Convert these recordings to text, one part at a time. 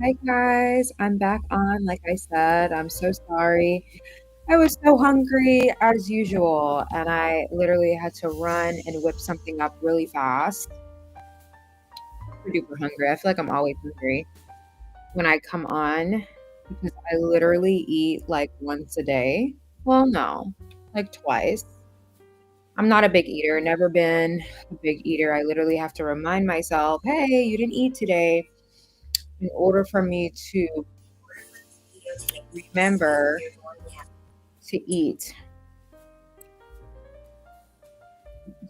Hi guys, I'm back on. Like I said, I'm so sorry. I was so hungry as usual, and I literally had to run and whip something up really fast. Super duper hungry. I feel like I'm always hungry when I come on because I literally eat like once a day. Well, no, like twice. I'm not a big eater, never been a big eater. I literally have to remind myself, hey, you didn't eat today in order for me to remember to eat.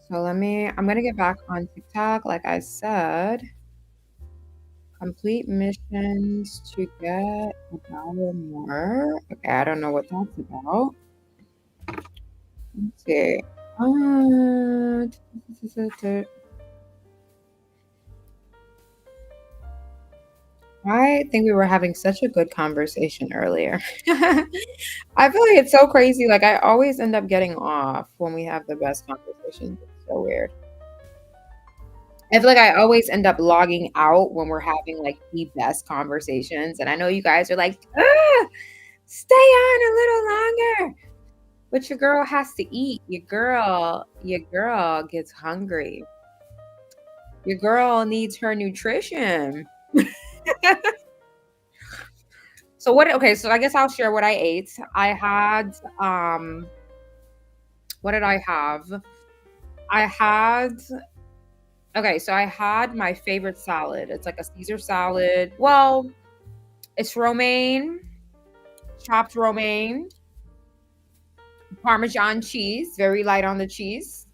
So I'm gonna get back on TikTok. Like I said, complete missions to get $1 more. Okay, I don't know what that's about. Let's see. Uh, I think we were having such a good conversation earlier. I feel like it's so crazy. Like I always end up getting off when we have the best conversations. It's so weird. I feel like I always end up logging out when we're having like the best conversations. And I know you guys are like, stay on a little longer. But your girl has to eat. Your girl gets hungry. Your girl needs her nutrition. So okay, so I guess I'll share what I ate. I had what did I have? I had okay, so I had my favorite salad. It's like a Caesar salad. Well, it's romaine, chopped romaine, Parmesan cheese, very light on the cheese,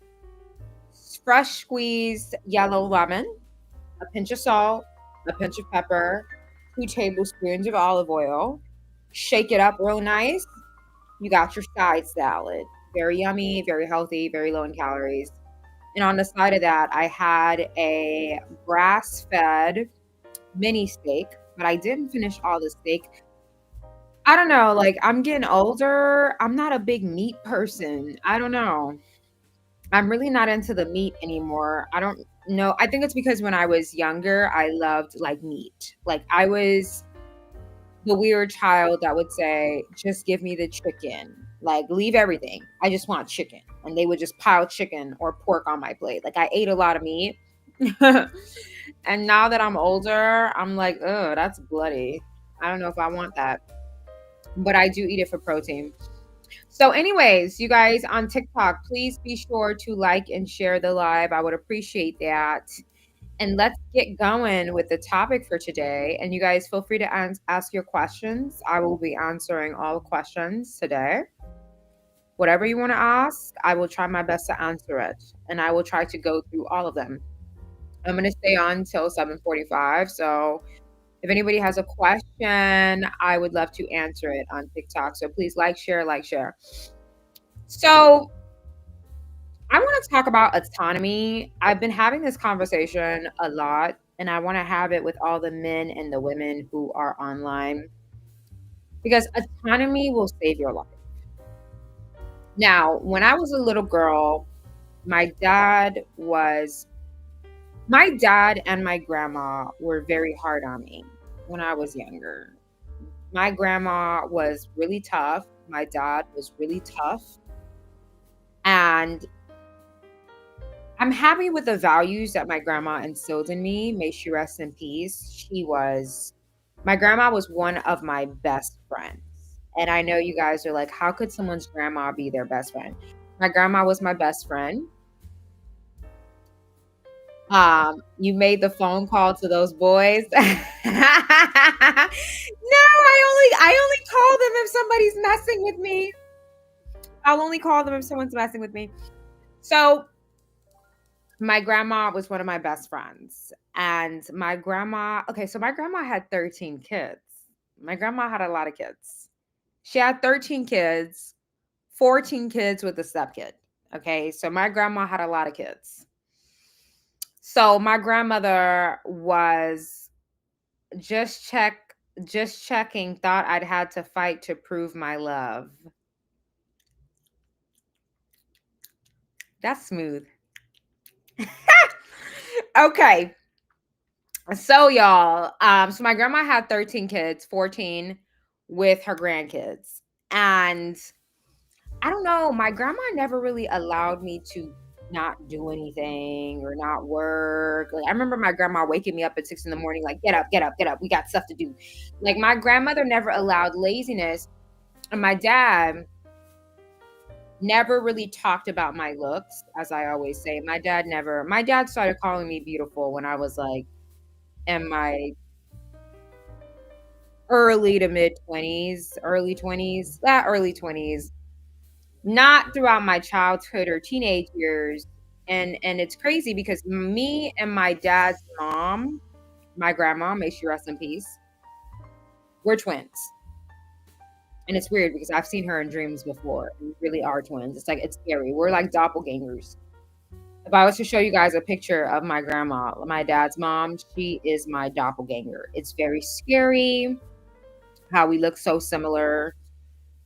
fresh squeezed yellow lemon, a pinch of salt, a pinch of pepper, 2 tablespoons of olive oil. Shake it up real nice. You got your side salad. Very yummy, very healthy, very low in calories. And on the side of that, I had a grass fed mini steak, but I didn't finish all the steak. I don't know, like I'm getting older. I'm not a big meat person. I don't know. I'm really not into the meat anymore. I don't know. I think it's because when I was younger, I loved like meat. Like I was the weird child that would say, just give me the chicken. Like leave everything. I just want chicken. And they would just pile chicken or pork on my plate. Like I ate a lot of meat. And now that I'm older, I'm like, oh, that's bloody. I don't know if I want that. But I do eat it for protein. So, anyways, you guys on TikTok, please be sure to like and share the live. I would appreciate that. And let's get going with the topic for today. And you guys feel free to ask your questions. I will be answering all questions today. Whatever you want to ask, I will try my best to answer it. And I will try to go through all of them. I'm going to stay on till 7:45. So, if anybody has a question, I would love to answer it on TikTok. So please like, share, like, share. So I want to talk about autonomy. I've been having this conversation a lot, and I want to have it with all the men and the women who are online because autonomy will save your life. Now, when I was a little girl, my dad was, my dad and my grandma were very hard on me when I was younger. My grandma was really tough. My dad was really tough. And I'm happy with the values that my grandma instilled in me. May she rest in peace. My grandma was one of my best friends. And I know you guys are like, how could someone's grandma be their best friend? My grandma was my best friend. You made the phone call to those boys. No, I only call them if somebody's messing with me. I'll only call them if someone's messing with me. So my grandma was one of my best friends. And my grandma had 13 kids. My grandma had a lot of kids. She had 13 kids, 14 kids with a stepkid. Okay. So my grandma had a lot of kids. So my grandmother was just check just checking, thought I'd had to fight to prove my love. That's smooth. Okay. So y'all, so my grandma had 13 kids, 14 with her grandkids. And I don't know, my grandma never really allowed me to not do anything or not work. Like I remember my grandma waking me up at 6 in the morning, like, get up, get up, get up. We got stuff to do. Like my grandmother never allowed laziness. And my dad never really talked about my looks, as I always say. My dad started calling me beautiful when I was like in my early to mid 20s, early 20s, not throughout my childhood or teenage years. And it's crazy because me and my dad's mom, my grandma, may she rest in peace, we're twins. And it's weird because I've seen her in dreams before. We really are twins. It's like, it's scary. We're like doppelgangers. If I was to show you guys a picture of my grandma, my dad's mom, she is my doppelganger. It's very scary how we look so similar.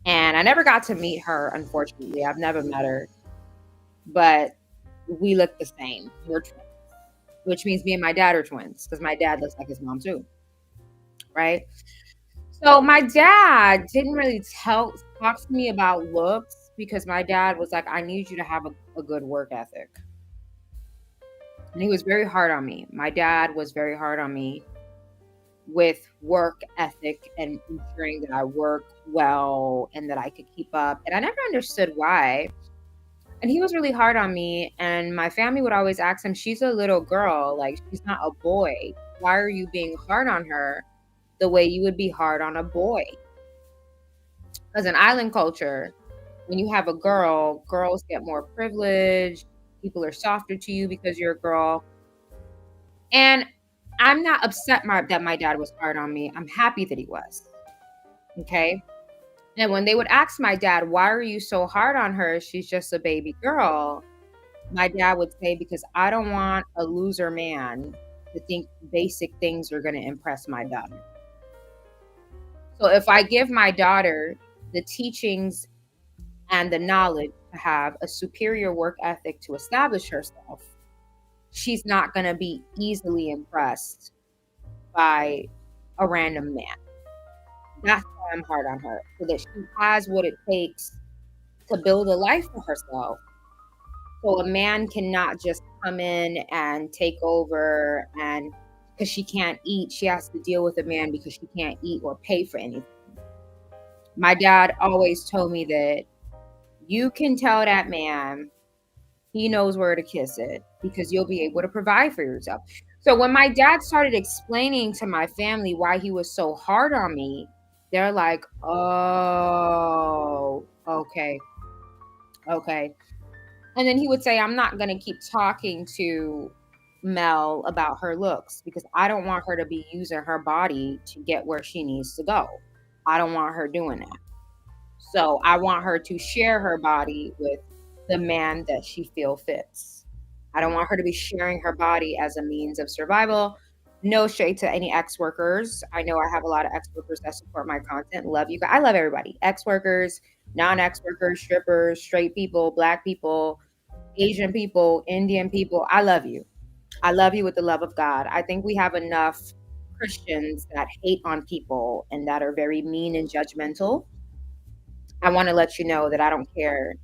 And I never got to meet her, unfortunately. I've never met her. But we look the same. We're twins. Which means me and my dad are twins. Because my dad looks like his mom too. Right? So my dad didn't really talk to me about looks because my dad was like, I need you to have a good work ethic. And he was very hard on me. My dad was very hard on me with work ethic and ensuring that I worked well and that I could keep up. And I never understood why. And he was really hard on me. And my family would always ask him, she's a little girl, like she's not a boy. Why are you being hard on her the way you would be hard on a boy? Because in island culture, when you have a girl, girls get more privilege. People are softer to you because you're a girl. And I'm not upset that my dad was hard on me. I'm happy that he was. Okay. And when they would ask my dad, why are you so hard on her? She's just a baby girl. My dad would say, because I don't want a loser man to think basic things are going to impress my daughter. So if I give my daughter the teachings and the knowledge to have a superior work ethic to establish herself, she's not going to be easily impressed by a random man. That's why I'm hard on her, so that she has what it takes to build a life for herself. So a man cannot just come in and take over, and because she can't eat, she has to deal with a man because she can't eat or pay for anything. My dad always told me that you can tell that man he knows where to kiss it because you'll be able to provide for yourself. So when my dad started explaining to my family why he was so hard on me, they're like, oh, okay. And then he would say, I'm not going to keep talking to Mel about her looks because I don't want her to be using her body to get where she needs to go. I don't want her doing that. So I want her to share her body with the man that she feels fits. I don't want her to be sharing her body as a means of survival. No shade to any ex-workers. I know I have a lot of ex-workers that support my content. Love you guys. I love everybody. Ex-workers, non-ex-workers, strippers, straight people, black people, Asian people, Indian people. I love you. I love you with the love of God. I think we have enough Christians that hate on people and that are very mean and judgmental. I want to let you know that I don't care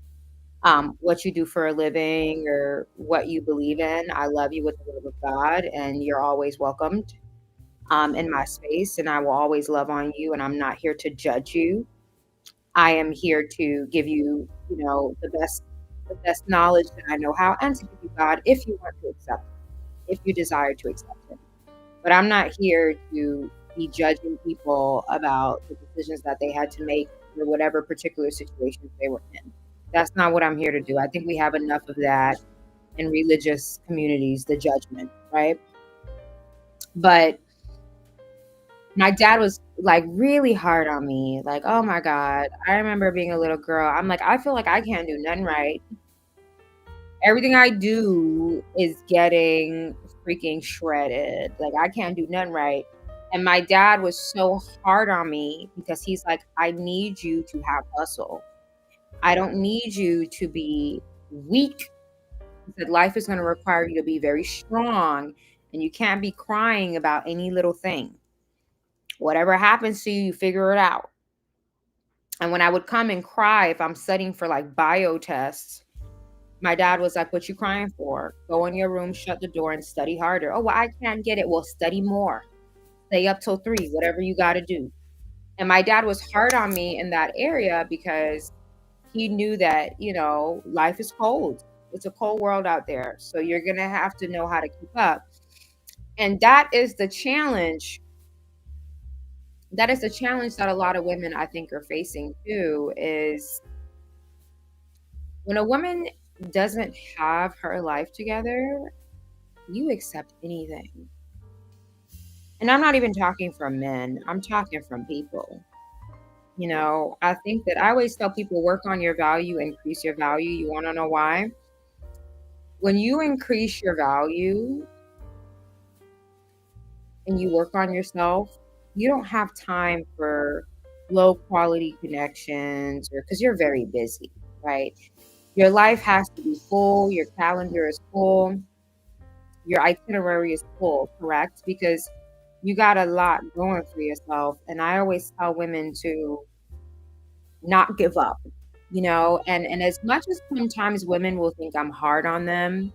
what you do for a living or what you believe in. I love you with the love of God, and you're always welcomed in my space, and I will always love on you. And I'm not here to judge you. I am here to give you, the best knowledge that I know how, and to give you God if you want to accept it, if you desire to accept it. But I'm not here to be judging people about the decisions that they had to make or whatever particular situations they were in. That's not what I'm here to do. I think we have enough of that in religious communities, the judgment, right? But my dad was like really hard on me. Like, oh my God. I remember being a little girl. I'm like, I feel like I can't do nothing right. Everything I do is getting freaking shredded. Like, I can't do nothing right. And my dad was so hard on me because he's like, I need you to have hustle. I don't need you to be weak. He said life is going to require you to be very strong And you can't be crying about any little thing. Whatever happens to you, you figure it out. And when I would come and cry, if I'm studying for like bio tests, my dad was like, "What you crying for? Go in your room, shut the door, and study harder." "Oh, well, I can't get it." "Well, study more. Stay up till 3, whatever you got to do." And my dad was hard on me in that area because he knew that, life is cold. It's a cold world out there. So you're going to have to know how to keep up. And that is the challenge. That is the challenge that a lot of women, I think, are facing too, is when a woman doesn't have her life together, you accept anything. And I'm not even talking from men, I'm talking from people. I think that I always tell people, work on your value, increase your value. You want to know why? When you increase your value and you work on yourself, you don't have time for low quality connections, or because you're very busy, right? Your life has to be full, your calendar is full, your itinerary is full, correct? Because you got a lot going for yourself. And I always tell women to not give up, and as much as sometimes women will think I'm hard on them,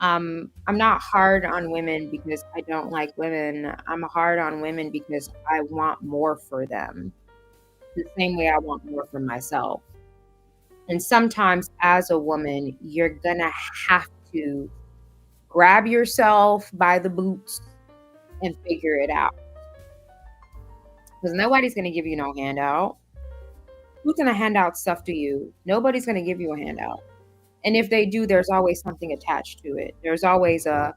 I'm not hard on women because I don't like women. I'm hard on women because I want more for them, the same way I want more for myself. And sometimes as a woman, you're gonna have to grab yourself by the boots and figure it out, because nobody's gonna give you no handout. Who's gonna hand out stuff to you? Nobody's gonna give you a handout. And if they do, there's always something attached to it. There's always an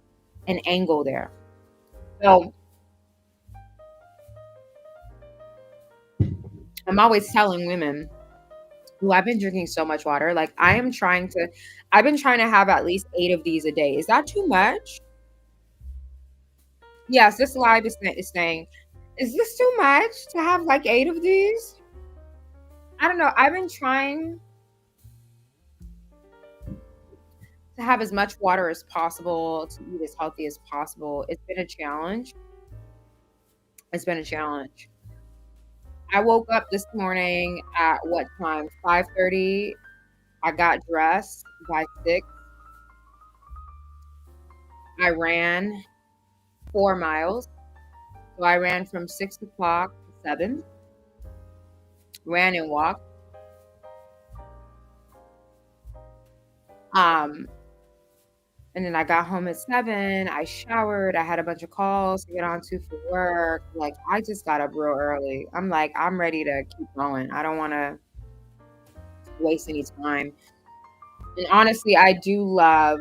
angle there. So I'm always telling women, who I've been drinking so much water. Like I've been trying to have at least 8 of these a day. Is that too much? Yes, this live is saying, is this too much to have like 8 of these? I don't know. I've been trying to have as much water as possible, to eat as healthy as possible. It's been a challenge. It's been a challenge. I woke up this morning at what time? 5:30. I got dressed by 6. I ran 4 miles. So I ran from 6 o'clock to 7. Ran and walked. And then I got home at 7. I showered. I had a bunch of calls to get onto for work. Like I just got up real early. I'm like, I'm ready to keep going. I don't want to waste any time. And honestly, I do love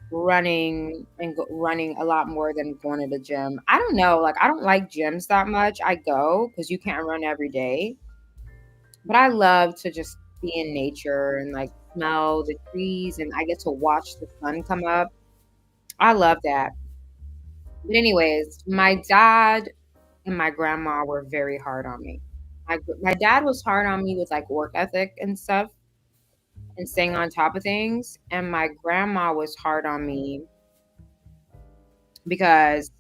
running and running a lot more than going to the gym. I don't know, like I don't like gyms that much. I go because you can't run every day, but I love to just be in nature and like smell the trees, and I get to watch the sun come up. I love that. But anyways, my dad and my grandma were very hard on me. My dad was hard on me with like work ethic and stuff and staying on top of things, and my grandma was hard on me because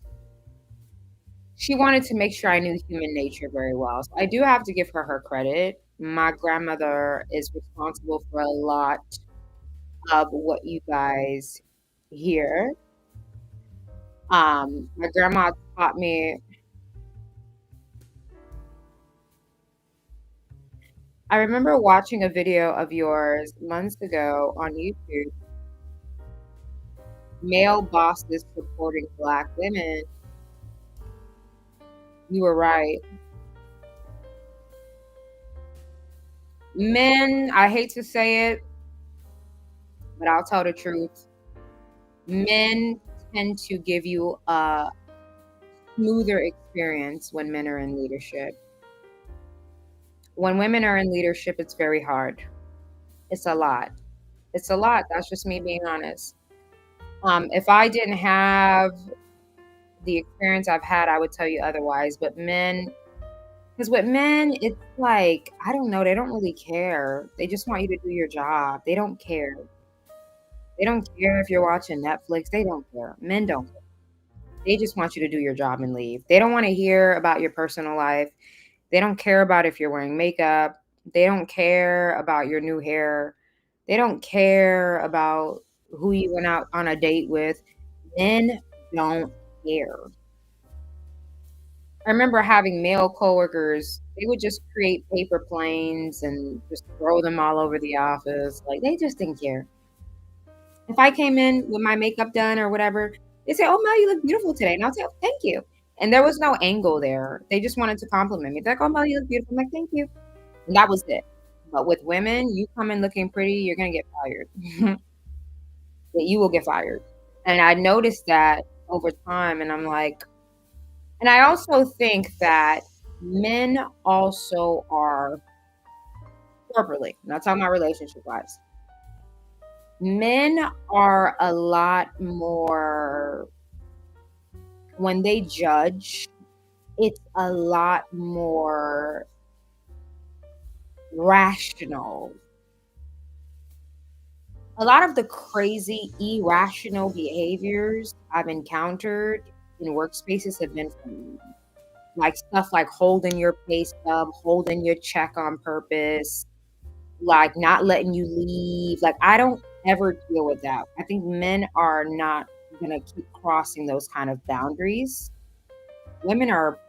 she wanted to make sure I knew human nature very well. So I do have to give her credit. My grandmother is responsible for a lot of what you guys hear. My grandma taught me. I remember watching a video of yours months ago on YouTube. Male bosses supporting Black women. You were right. Men, I hate to say it, but I'll tell the truth. Men tend to give you a smoother experience when men are in leadership. When women are in leadership, it's very hard. It's a lot. It's a lot. That's just me being honest. If I didn't have the experience I've had, I would tell you otherwise. But men, because with men, it's like, I don't know, they don't really care. They just want you to do your job. They don't care. They don't care if you're watching Netflix. They don't care. Men don't care. They just want you to do your job and leave. They don't want to hear about your personal life. They don't care about if you're wearing makeup. They don't care about your new hair. They don't care about who you went out on a date with. Men don't care. I remember having male coworkers, they would just create paper planes and just throw them all over the office. Like they just didn't care. If I came in with my makeup done or whatever, they say, "Oh, Mel, you look beautiful today." And I'll say, "Oh, thank you." And there was no angle there. They just wanted to compliment me. They're like, "Oh, Mel, you look beautiful." I'm like, "Thank you." And that was it. But with women, you come in looking pretty, you're going to get fired. That you will get fired. And I noticed that over time. And I'm like, and I also think that men also are corporately, not talking about relationship wise, men are a lot more, when they judge, it's a lot more rational. A lot of the crazy, irrational behaviors I've encountered in workspaces have been from like stuff like holding your pay stub, holding your check on purpose, like not letting you leave. Like I don't ever deal with that. I think men are not gonna keep crossing those kind of boundaries. Women are,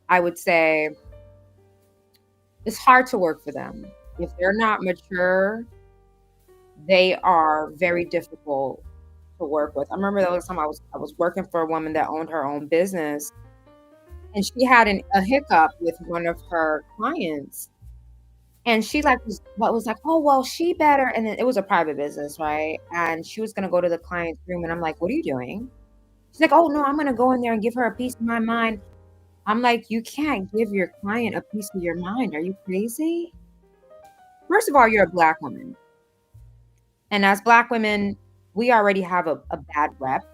I would say, it's hard to work for them. If they're not mature, they are very difficult to work with. I remember the time I was working for a woman that owned her own business, and she had a hiccup with one of her clients, and she like was like, "Oh well, she better." And then it was a private business, right? And she was gonna go to the client's room, and I'm like, "What are you doing?" She's like, "Oh no, I'm gonna go in there and give her a piece of my mind." I'm like, "You can't give your client a piece of your mind. Are you crazy?" First of all, you're a black woman. And as black women, we already have a bad rep,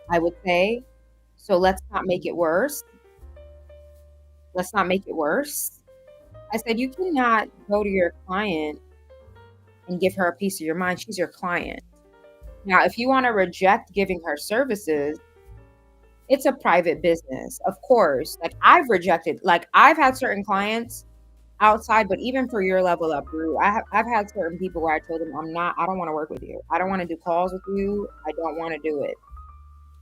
I would say. So let's not make it worse. Let's not make it worse. I said, you cannot go to your client and give her a piece of your mind. She's your client. Now, if you want to reject giving her services, it's a private business, of course. Like I've rejected, like I've had certain clients outside, but even for your level up group, I've had certain people where I told them I don't want to work with you. I don't want to do calls with you. I don't want to do it.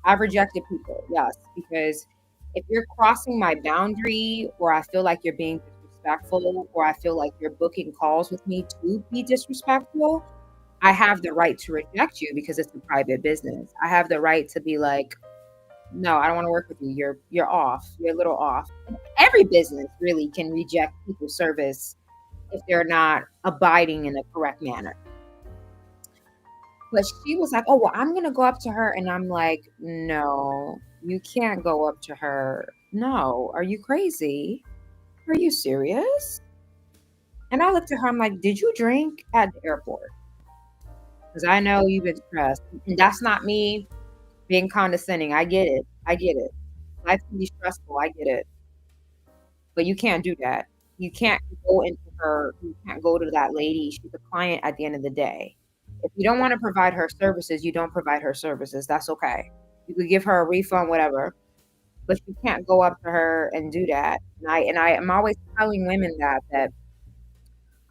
I've rejected people, yes, because if you're crossing my boundary or I feel like you're being disrespectful or I feel like you're booking calls with me to be disrespectful, I have the right to reject you because it's a private business. I have the right to be like, no, I don't want to work with you. You're off. You're a little off. And every business really can reject people's service if they're not abiding in the correct manner. But she was like, "Oh, well, I'm going to go up to her." And I'm like, "No, you can't go up to her. No, are you crazy? Are you serious?" And I looked at her, I'm like, "Did you drink at the airport? Because I know you've been stressed." And that's not me being condescending. I get it. I get it. Life can be stressful. I get it. But you can't do that. You can't go into her, you can't go to that lady. She's a client at the end of the day. If you don't want to provide her services, you don't provide her services. That's okay. You could give her a refund, whatever, but you can't go up to her and do that. And I am always telling women that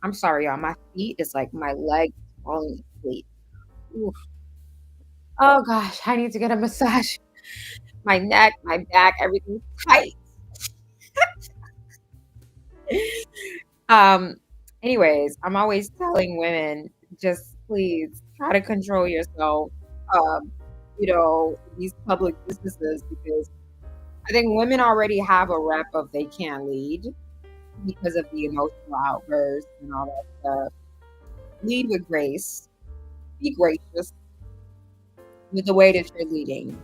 I'm sorry, y'all. My feet is like my legs falling asleep. Oof. Oh gosh, I need to get a massage. My neck, my back, everything's tight. Um, anyways, I'm always telling women, just please try to control yourself, um, these public businesses, because I think women already have a rep of they can't lead because of the emotional outbursts and all that stuff. Lead with grace. Be gracious with the way that you're leading.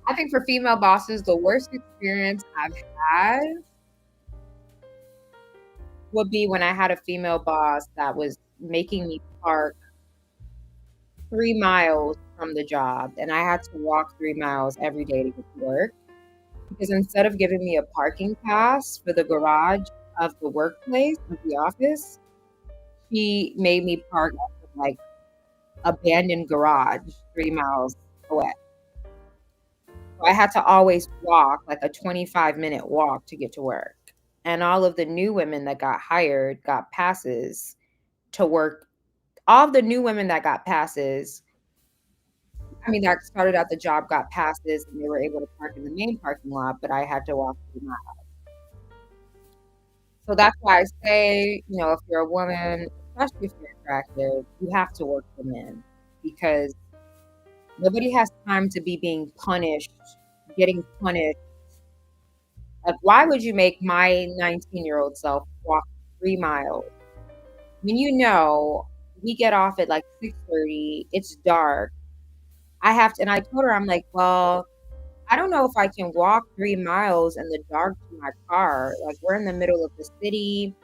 I think for female bosses, the worst experience I've had would be when I had a female boss that was making me park 3 miles from the job, and I had to walk 3 miles every day to get to work. Because instead of giving me a parking pass for the garage of the workplace, of the office, she made me park at like abandoned garage 3 miles away. So I had to always walk like a 25-minute walk to get to work. And all of the new women that got hired got passes to work. All of the new women that got passes, I mean, that started at the job got passes and they were able to park in the main parking lot, but I had to walk through my. So that's why I say, if you're a woman, especially if you're attractive, you have to work for men because nobody has time to be being punished, getting punished. Like, why would you make my 19-year-old self walk 3 miles? When we get off at like 6:30, it's dark. I have to, and I told her, I'm like, well, I don't know if I can walk 3 miles in the dark to my car. Like, we're in the middle of the city.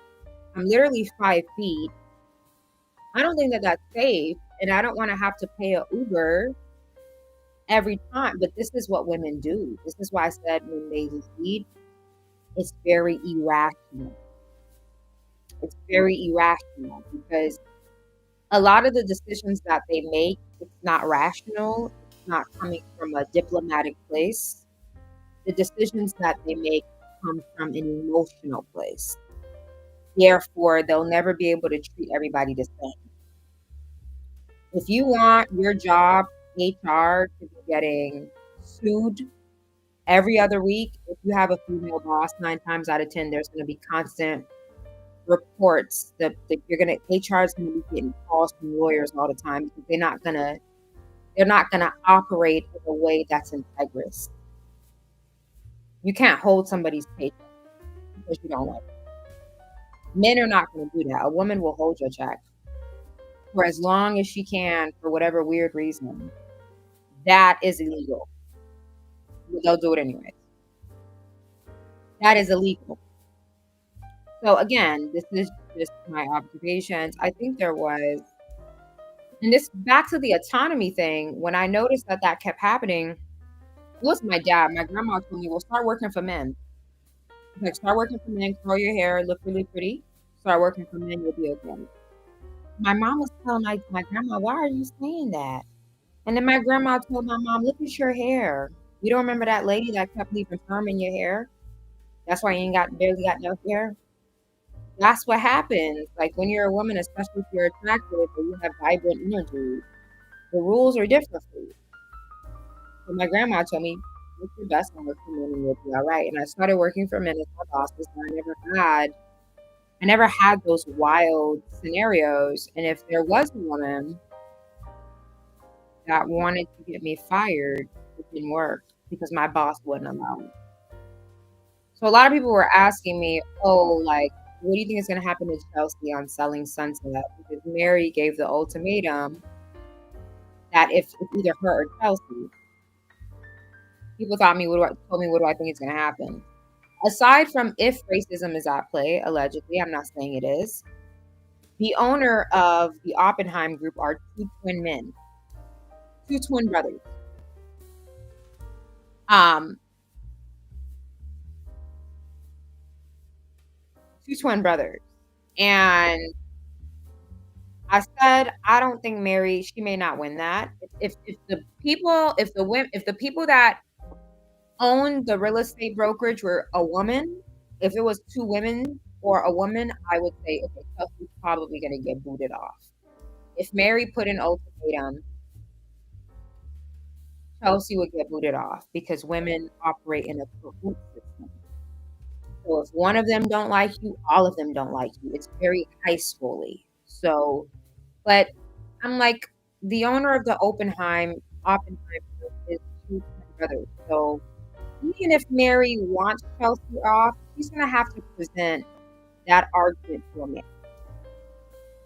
I'm literally 5 feet. I don't think that that's safe. And I don't want to have to pay a Uber every time. But this is what women do. This is why I said when they lead, it's very irrational. It's very irrational because a lot of the decisions that they make, it's not rational. It's not coming from a diplomatic place. The decisions that they make come from an emotional place. Therefore, they'll never be able to treat everybody the same. If you want your job, HR, to be getting sued every other week, if you have a female boss, 9 times out of 10, there's going to be constant reports that HR is going to be getting calls from lawyers all the time because they're not gonna operate in a way that's integrous. You can't hold somebody's paycheck because you don't like it. Men are not going to do that. A woman will hold your check for as long as she can for whatever weird reason. That is illegal. They'll do it anyways. That is illegal. So again, this is just my observations. I think there was, and this back to the autonomy thing, when I noticed that kept happening, it was my dad. My grandma told me, well, start working for men. Like, start working for men, curl your hair, look really pretty. Start working for men, you'll be okay. My mom was telling my grandma, why are you saying that? And then my grandma told my mom, look at your hair. You don't remember that lady that kept leaving perm in your hair? That's why you barely got no hair. That's what happens. Like when you're a woman, especially if you're attractive or you have vibrant energy, the rules are different for you. So my grandma told me, look your best and work for men and you'll be all right. And I started working for men as my bosses, and I never had those wild scenarios. And if there was a woman that wanted to get me fired, it didn't work because my boss wouldn't allow it. So a lot of people were asking me, what do you think is going to happen to Chelsea on Selling Sunset? Because Mary gave the ultimatum that if it's either her or Chelsea, people told me, what do I think is going to happen? Aside from if racism is at play, allegedly, I'm not saying it is, the owner of the Oppenheim Group are two twin men, two twin brothers. Two twin brothers. And I said, I don't think Mary, she may not win that. If the people that owned the real estate brokerage were a woman, if it was two women or a woman, I would say, okay, Chelsea's probably going to get booted off. If Mary put an ultimatum, Chelsea would get booted off because women operate in a cohort system. So if one of them don't like you, all of them don't like you. It's very high schooly. So, but I'm like, the owner of the Oppenheim is two brothers. So even if Mary wants Chelsea off, she's going to have to present that argument to a man.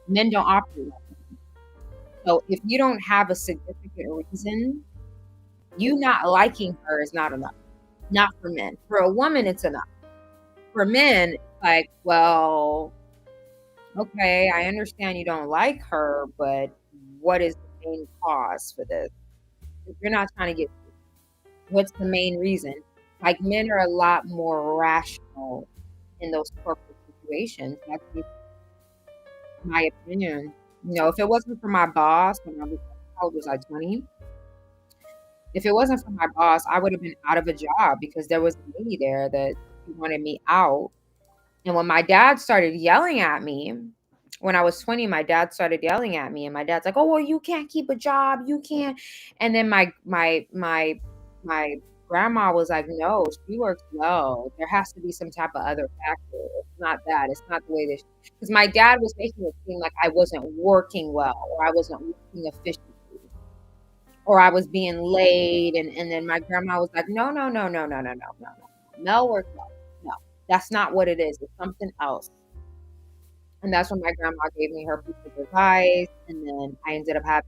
Men don't operate like that. So if you don't have a significant reason, you not liking her is not enough. Not for men. For a woman, it's enough. For men, like, well, okay, I understand you don't like her, but what is the main cause for this? If you're not trying to get, what's the main reason? Like, men are a lot more rational in those corporate situations. That's my opinion. If it wasn't for my boss when I was, how old was I, 20? If it wasn't for my boss, I would have been out of a job because there was a lady there that she wanted me out. And when my dad started yelling at me, when I was 20, my dad started yelling at me, and my dad's like, "Oh, well, you can't keep a job, you can't." And then my grandma was like, "No, she works well. There has to be some type of other factor. It's not that. It's not the way this." Because my dad was making it seem like I wasn't working well, or I wasn't working efficiently, or I was being late. And then my grandma was like, "No, no, no, no, no, no, no, no, no. Mel works well. No, that's not what it is. It's something else." And that's when my grandma gave me her piece of advice. And then I ended up having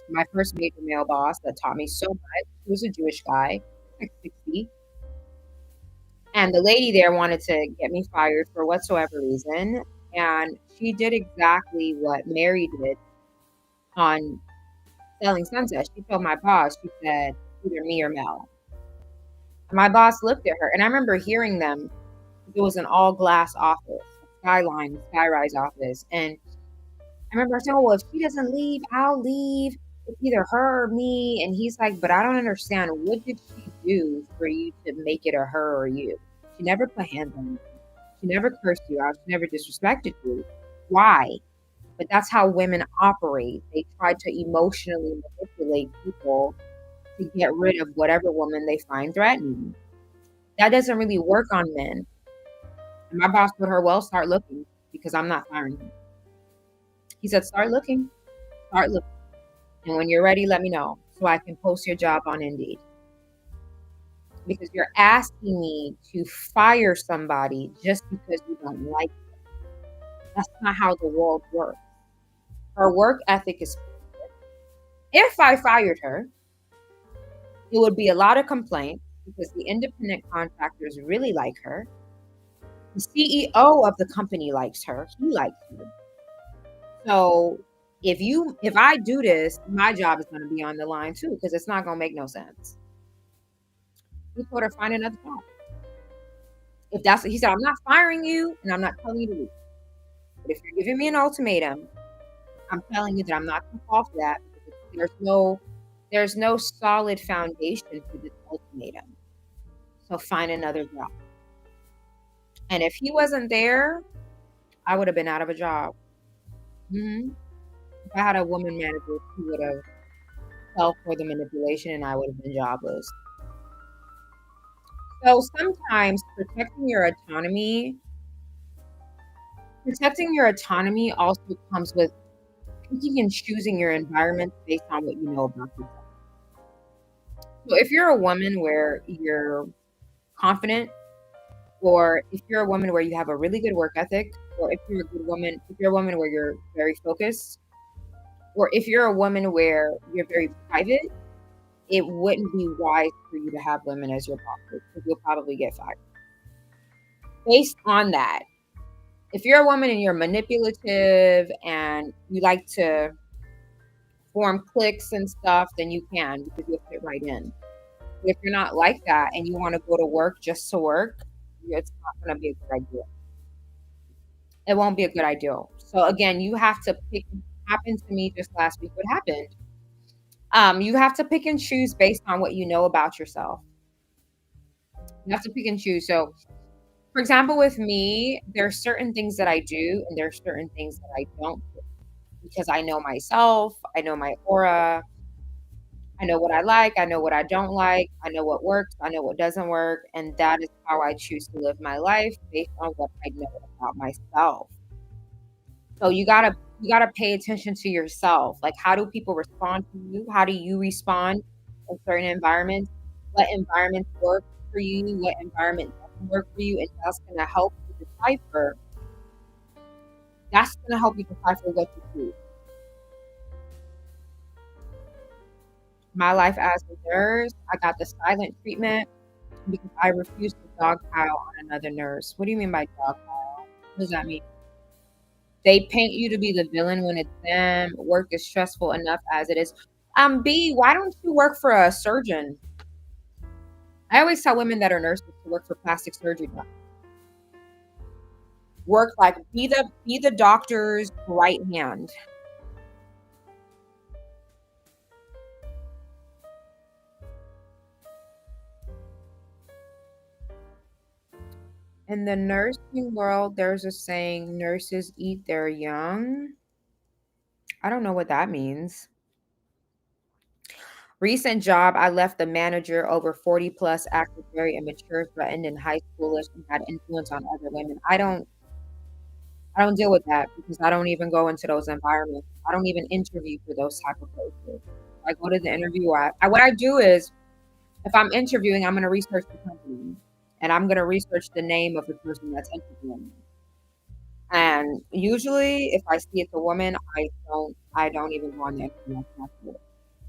my first major male boss that taught me so much. He was a Jewish guy, like 60. And the lady there wanted to get me fired for whatsoever reason. And she did exactly what Mary did on Selling Sunset. She told my boss, she said, either me or Mel. My boss looked at her, and I remember hearing them. It was an all glass office, skyline, skyrise office. And I remember saying, "Oh, well, if she doesn't leave, I'll leave. It's either her or me." And he's like, "But I don't understand. What did she do for you to make it a her or you? She never put hands on you. She never cursed you out. She never disrespected you. Why?" But that's how women operate. They try to emotionally manipulate people to get rid of whatever woman they find threatening. That doesn't really work on men. And my boss told her, "Well, start looking because I'm not firing you." He said, "Start looking, start looking. And when you're ready, let me know so I can post your job on Indeed. Because you're asking me to fire somebody just because you don't like them. That's not how the world works." Her work ethic is perfect. If I fired her, it would be a lot of complaints because the independent contractors really like her. The CEO of the company likes her. He likes her. So if I do this, my job is going to be on the line too because it's not going to make no sense. He told her, "Find another job." If that's what he said, "I'm not firing you and I'm not telling you to leave. But if you're giving me an ultimatum, I'm telling you that I'm not going to fall for that because there's no solid foundation for this ultimatum. So find another job." And if he wasn't there, I would have been out of a job. hmm If I had a woman manager, she would have fell for the manipulation and I would have been jobless. So sometimes protecting your autonomy also comes with picking and choosing your environment based on what you know about yourself. So if you're a woman where you're confident, or if you're a woman where you have a really good work ethic, or if you're a woman where you're very focused, or if you're a woman where you're very private, it wouldn't be wise for you to have women as your bosses because you'll probably get fired. Based on that, if you're a woman and you're manipulative and you like to form cliques and stuff, then you can because you'll fit right in. But if you're not like that and you want to go to work just to work, it's not going to be a good idea. It won't be a good idea. So again, you have to pick. Happened to me just last week. What happened? You have to pick and choose based on what you know about yourself. You have to pick and choose. So, for example, with me, there are certain things that I do, and there are certain things that I don't do because I know myself. I know my aura. I know what I like. I know what I don't like. I know what works. I know what doesn't work, and that is how I choose to live my life based on what I know about myself. So you gotta pay attention to yourself. Like, how do people respond to you? How do you respond in certain environments? What environments work for you? What environment doesn't work for you? And that's gonna help you decipher. That's gonna help you decipher what to do. My life as a nurse, I got the silent treatment because I refused to dogpile on another nurse. What do you mean by dogpile? What does that mean? They paint you to be the villain when it's them. Work is stressful enough as it is. B, why don't you work for a surgeon? I always tell women that are nurses to work for plastic surgery. Work like be the doctor's right hand. In the nursing world, there's a saying, nurses eat their young. I don't know what that means. Recent job, I left the manager over 40 plus, acted very immature, threatened and high schoolish, and had influence on other women. I don't deal with that because I don't even go into those environments. I don't even interview for those type of places. I go to the interview. What I do is, if I'm interviewing, I'm going to research the company and I'm going to research the name of the person that's interviewing me. And usually, if I see it's a woman, I don't even go on the interview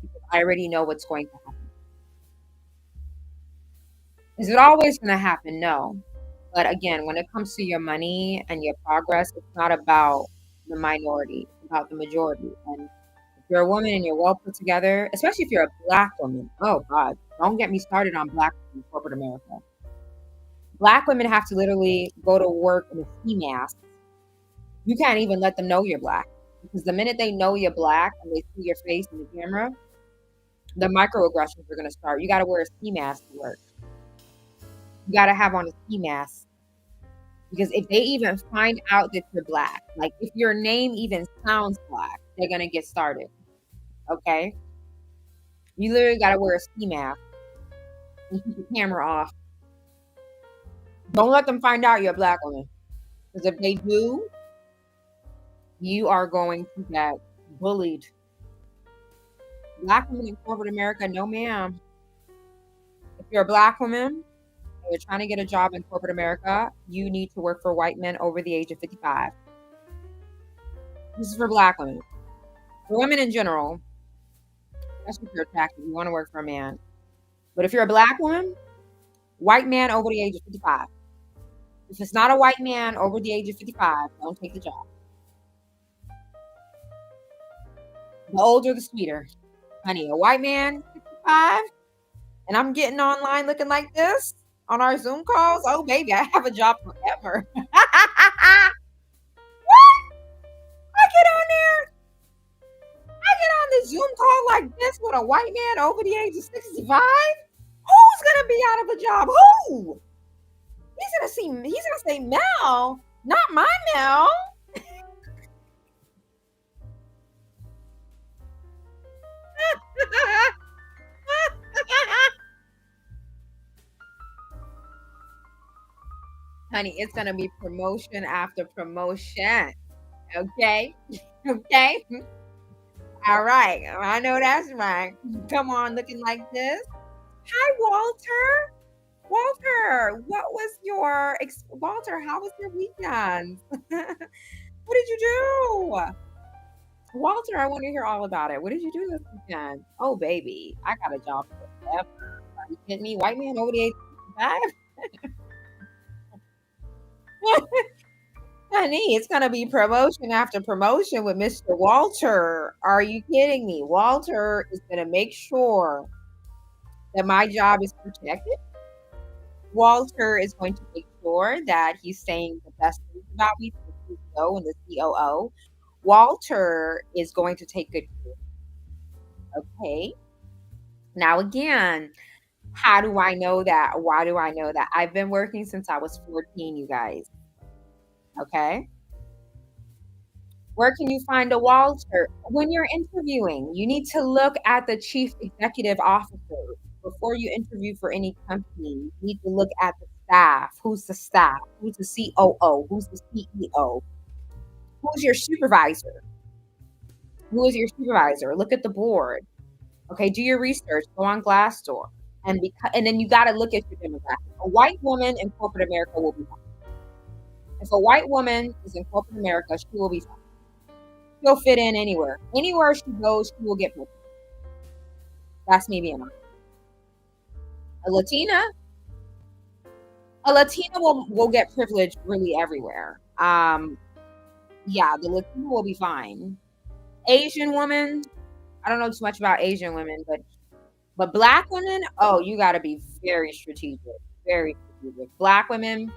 because I already know what's going to happen. Is it always going to happen? No. But again, when it comes to your money and your progress, it's not about the minority, it's about the majority. And if you're a woman and you're well put together, especially if you're a black woman, oh God, don't get me started on black women in corporate America. Black women have to literally go to work in a ski mask. You can't even let them know you're black because the minute they know you're black and they see your face in the camera, the microaggressions are going to start. You got to wear a ski mask to work. You got to have on a ski mask. Because if they even find out that you're black, like if your name even sounds black, they're going to get started. Okay? You literally got to wear a ski mask and keep your camera off. Don't let them find out you're a black woman. Because if they do, you are going to get bullied. Black women in corporate America, no ma'am. If you're a black woman and you're trying to get a job in corporate America, you need to work for white men over the age of 55. This is for black women. For women in general, especially if you're attractive, you want to work for a man. But if you're a black woman, white man over the age of 55. If it's not a white man over the age of 55, don't take the job. The older, the sweeter. Honey, a white man, 55, and I'm getting online looking like this on our Zoom calls. Oh, baby, I have a job forever. What? I get on there. I get on the Zoom call like this with a white man over the age of 65. Who's gonna be out of a job? Who? He's gonna say Mel, not my Mel. Honey, it's gonna be promotion after promotion. Okay? Okay? All right. I know that's right. Come on, looking like this. Hi, Walter. Walter, what was your Walter? How was your weekend? What did you do? Walter, I want to hear all about it. What did you do this weekend? Oh, baby, I got a job forever. Are you kidding me? White man over the age of 55? Honey, it's going to be promotion after promotion with Mr. Walter. Are you kidding me? Walter is going to make sure that my job is protected. Walter is going to make sure that he's saying the best things about me to the CEO and the COO. Walter is going to take good care. Okay. Now, again, how do I know that? Why do I know that? I've been working since I was 14, you guys. Okay. Where can you find a Walter? When you're interviewing, you need to look at the chief executive officer before you interview for any company. You need to look at the staff. Who's the staff? Who's the COO? Who's the CEO? Who's your supervisor? Who is your supervisor? Look at the board. Okay, do your research. Go on Glassdoor, and then you got to look at your demographic. A white woman in corporate America will be fine. If a white woman is in corporate America, she will be fine. She'll fit in anywhere. Anywhere she goes, she will get picked. That's me being honest. A Latina will get privilege really everywhere. Yeah, the Latina will be fine. Asian woman, I don't know too much about Asian women, but black women, oh, you got to be very strategic. Very strategic. Black women,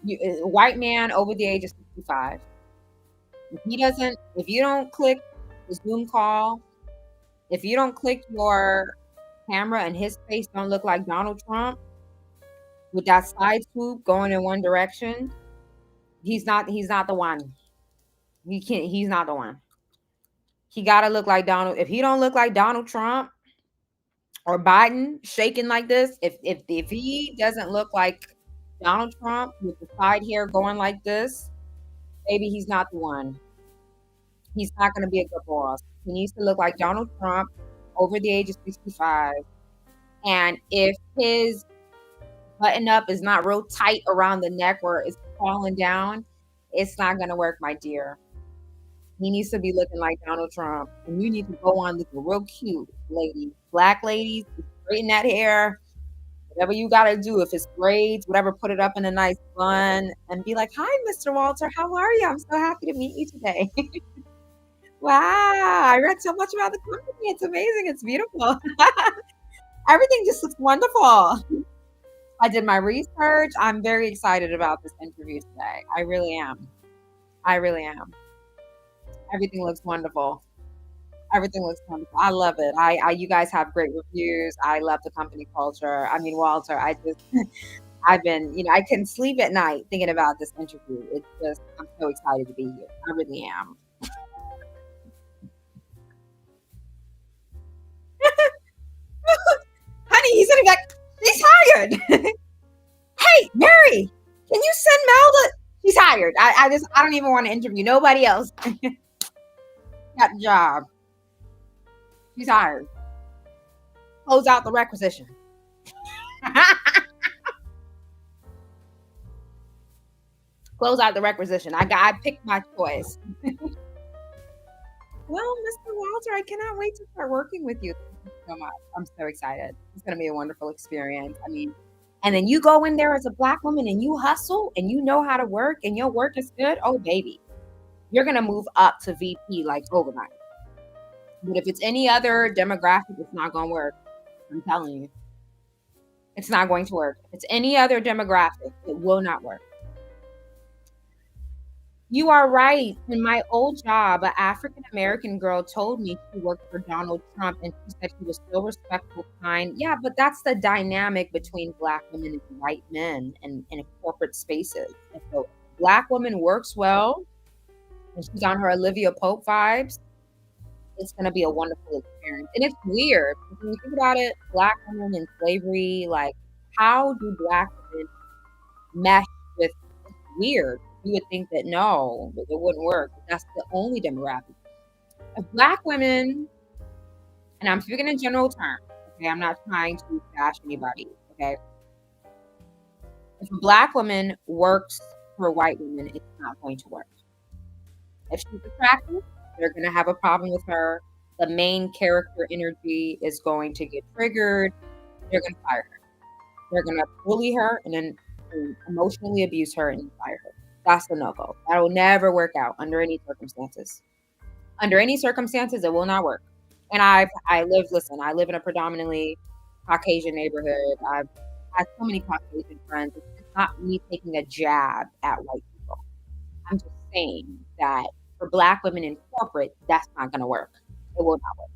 white man over the age of 65. If you don't click the Zoom call, if you don't click your camera and his face don't look like Donald Trump, with that side swoop going in one direction. He's not the one. He's not the one. He gotta look like Donald. If he don't look like Donald Trump or Biden shaking like this, if he doesn't look like Donald Trump with the side hair going like this, maybe he's not the one. He's not gonna be a good boss. He needs to look like Donald Trump over the age of 65. And if his button up is not real tight around the neck or it's falling down, it's not gonna work, my dear. He needs to be looking like Donald Trump. And you need to go on looking real cute, ladies. Black ladies, straighten that hair. Whatever you gotta do, if it's braids, whatever, put it up in a nice bun and be like, "Hi, Mr. Walter, how are you? I'm so happy to meet you today." Wow, I read so much about the company. It's amazing. It's beautiful. Everything just looks wonderful. I did my research. I'm very excited about this interview today. I really am. I really am. Everything looks wonderful. Everything looks wonderful. I love it. You guys have great reviews. I love the company culture. I mean, Walter, I've been, I couldn't sleep at night thinking about this interview. It's just, I'm so excited to be here. I really am. Honey, he's gonna be like, she's hired. Hey, Mary, can you send Mel to? She's hired. I don't even want to interview nobody else. Got the job. She's hired. Close out the requisition. Close out the requisition. I picked my choice. Well, Mr. Walter, I cannot wait to start working with you. Thank you so much. I'm so excited. It's going to be a wonderful experience. I mean, and then you go in there as a Black woman and you hustle and you know how to work and your work is good. Oh, baby, you're going to move up to VP like overnight. But if it's any other demographic, it's not going to work. I'm telling you. It's not going to work. If it's any other demographic, it will not work. You are right. In my old job, an African American girl told me she worked for Donald Trump and she said he was so respectful, kind. Yeah, but that's the dynamic between Black women and white men and in corporate spaces. And so Black woman works well and she's on her Olivia Pope vibes. It's going to be a wonderful experience. And it's weird. When you think about it, Black women in slavery, like, how do Black women mesh with? It's weird. You would think that no, it wouldn't work. That's the only demographic. If Black women, and I'm speaking in general terms, okay, I'm not trying to bash anybody, okay? If a Black woman works for white women, it's not going to work. If she's attractive, they're going to have a problem with her. The main character energy is going to get triggered. They're going to fire her. They're going to bully her and then emotionally abuse her and fire her. That's the no-go. That will never work out under any circumstances. Under any circumstances, it will not work. And I live in a predominantly Caucasian neighborhood. I've had so many Caucasian friends. It's not me taking a jab at white people. I'm just saying that for Black women in corporate, that's not going to work. It will not work.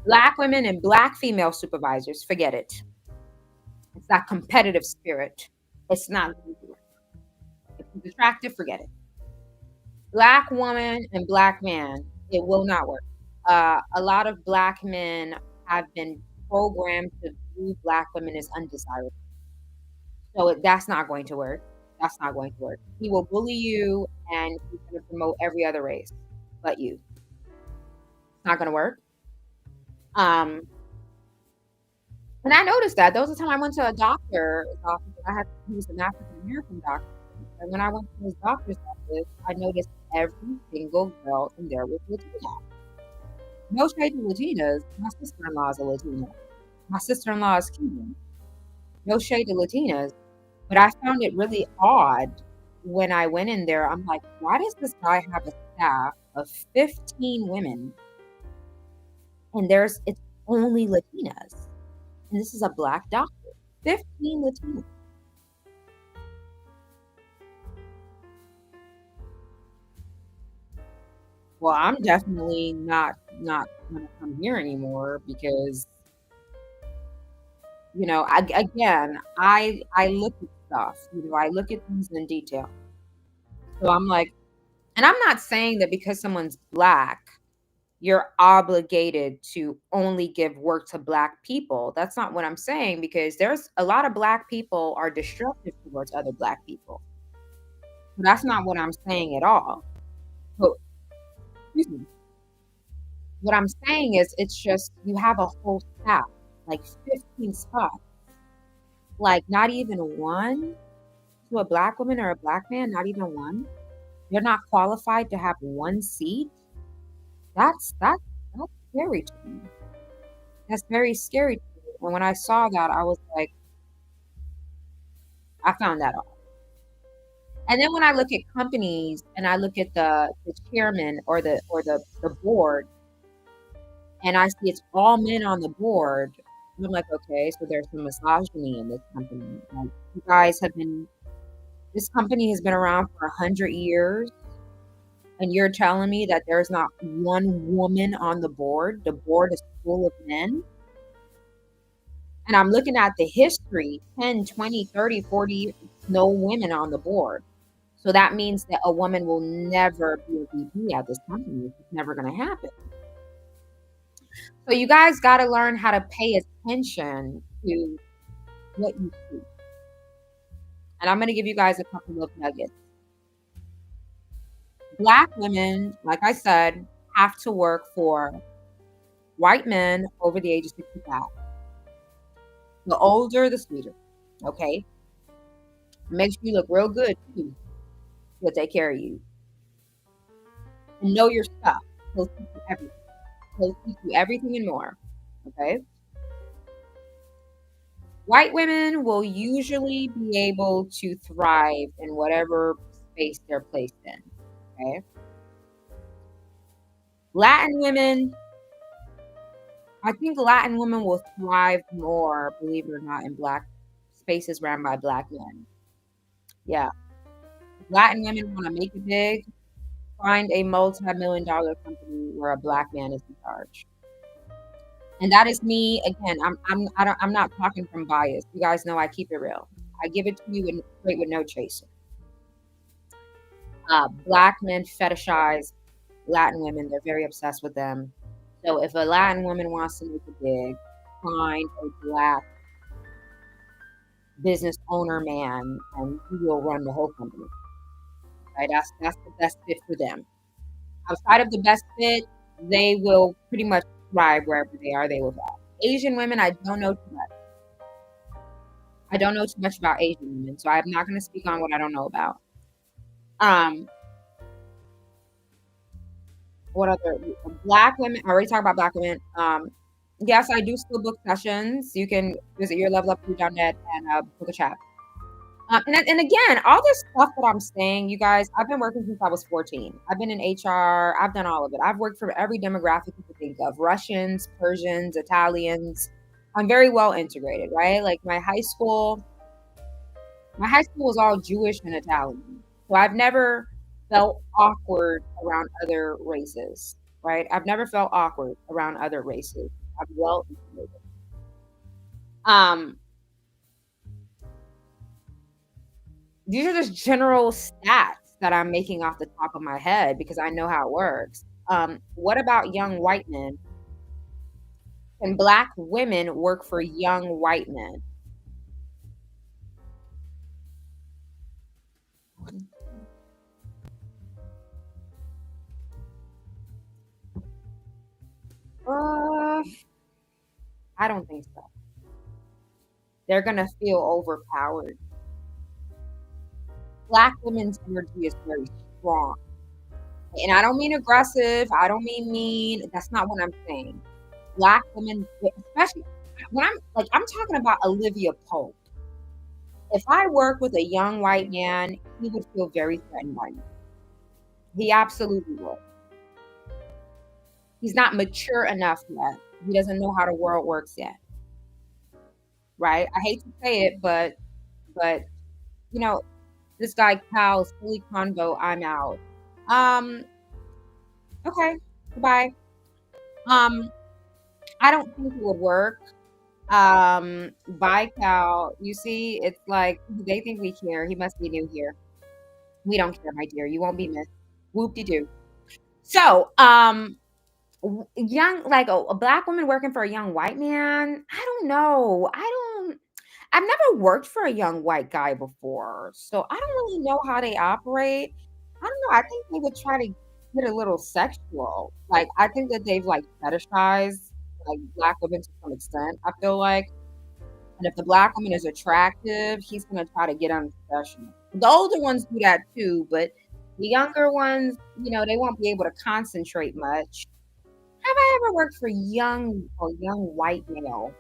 Black women and Black female supervisors, forget it. It's that competitive spirit. It's not going to work. If he's attractive, forget it. Black woman and Black man, it will not work. A lot of Black men have been programmed to view Black women as undesirable. So that's not going to work. That's not going to work. He will bully you and he's going to promote every other race but you. It's not going to work. And I noticed that. There was a time I went to a doctor's office. I had to use an African American doctor. And when I went to his doctor's office, I noticed every single girl in there was Latina. No shade to Latinas. My sister-in-law is a Latina. My sister-in-law is Cuban. No shade to Latinas. But I found it really odd when I went in there. I'm like, why does this guy have a staff of 15 women and it's only Latinas? And this is a Black doctor. 15 Latinas. Well, I'm definitely not gonna come here anymore because Again, I look at stuff. I look at things in detail. So I'm like, and I'm not saying that because someone's black, you're obligated to only give work to black people. That's not what I'm saying, because there's a lot of black people are destructive towards other black people. That's not what I'm saying at all. But excuse me, what I'm saying is it's just you have a whole staff, like 15 spots, like not even one to a black woman or a black man, not even one. You're not qualified to have one seat. That's scary to me. That's very scary to me. And when I saw that, I was like, I found that out. And then when I look at companies and I look at the chairman or the board, and I see it's all men on the board, I'm like, okay, so there's some misogyny in this company. Like, you guys have been this company has been around for 100 years, and you're telling me that there's not one woman on the board. The board is full of men. And I'm looking at the history, 10, 20, 30, 40 years, no women on the board. So that means that a woman will never be a VP at this company. It's never going to happen. So you guys got to learn how to pay attention to what you see. And I'm going to give you guys a couple of nuggets. Black women, like I said, have to work for white men over the age of 65. The older, the sweeter. Okay? Makes you look real good too. They'll take care of you. And know your stuff. He'll teach you everything. He'll teach you everything and more. Okay? White women will usually be able to thrive in whatever space they're placed in. Okay? Latin women, I think Latin women will thrive more, believe it or not, in black spaces ran by black men. Yeah. Latin women want to make it big, find a multi-million-dollar company where a black man is in charge. And that is me. Again, I'm not talking from bias. You guys know I keep it real. I give it to you straight with no chaser. Black men fetishize Latin women. They're very obsessed with them. So if a Latin woman wants to make it big, find a black business owner man, and he will run the whole company. Right? That's the best fit for them. Outside of the best fit, they will pretty much thrive wherever they are. They will thrive. Asian women, I don't know too much. I don't know too much about Asian women, so I'm not going to speak on what I don't know about. What other black women? I already talked about black women. Yes, I do still book sessions. You can visit yourlevelup.net and book a chat. And again, all this stuff that I'm saying, you guys, I've been working since I was 14. I've been in HR. I've done all of it. I've worked for every demographic you could think of: Russians, Persians, Italians. I'm very well integrated, right? Like my high school was all Jewish and Italian. So I've never felt awkward around other races, right? I've never felt awkward around other races. I'm well integrated. These are just general stats that I'm making off the top of my head because I know how it works. What about young white men? Can black women work for young white men? Uh, I don't think so. They're gonna feel overpowered. Black women's energy is very strong. And I don't mean aggressive. I don't mean mean. That's not what I'm saying. Black women, especially when I'm talking about Olivia Pope. If I work with a young white man, he would feel very threatened by me. He absolutely would. He's not mature enough yet. He doesn't know how the world works yet. Right? I hate to say it, but you know, this guy Cal's fully convo, I'm out. Okay, goodbye. I don't think it would work. Baikal, you see, it's like they think we care. He must be new here. We don't care, my dear. You won't be missed. Whoop de doo. So, young, like a black woman working for a young white man. I don't know. I've never worked for a young white guy before, so I don't really know how they operate. I don't know. I think they would try to get a little sexual. Like, I think that they've like fetishized like black women to some extent. I feel like, and if the black woman is attractive, he's gonna try to get unprofessional. The older ones do that too, but the younger ones, they won't be able to concentrate much. Have I ever worked for young white male?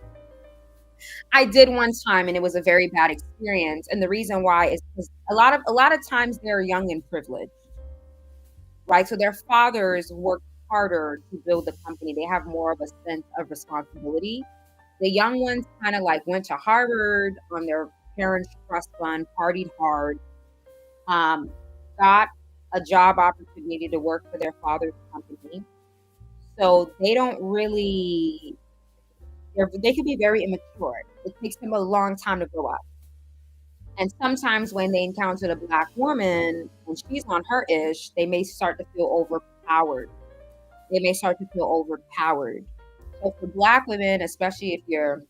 I did one time and it was a very bad experience. And the reason why is because a lot of times they're young and privileged, right? So their fathers worked harder to build the company. They have more of a sense of responsibility. The young ones kind of like went to Harvard on their parents' trust fund, partied hard, um, got a job opportunity to work for their father's company. So they don't really, they can be very immature. It takes them a long time to grow up. And sometimes when they encounter a black woman and she's on her ish, they may start to feel overpowered. They may start to feel overpowered. So for black women, especially if you're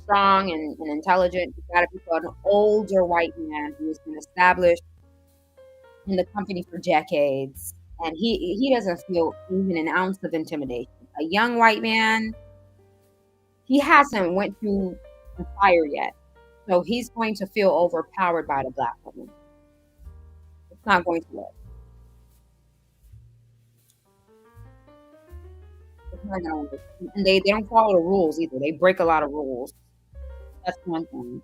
strong and intelligent, you've got to be for an older white man who's been established in the company for decades. And he doesn't feel even an ounce of intimidation. A young white man, he hasn't went through the fire yet. So he's going to feel overpowered by the black woman. It's not going to work. It's not going to work. And they don't follow the rules either. They break a lot of rules. That's one thing.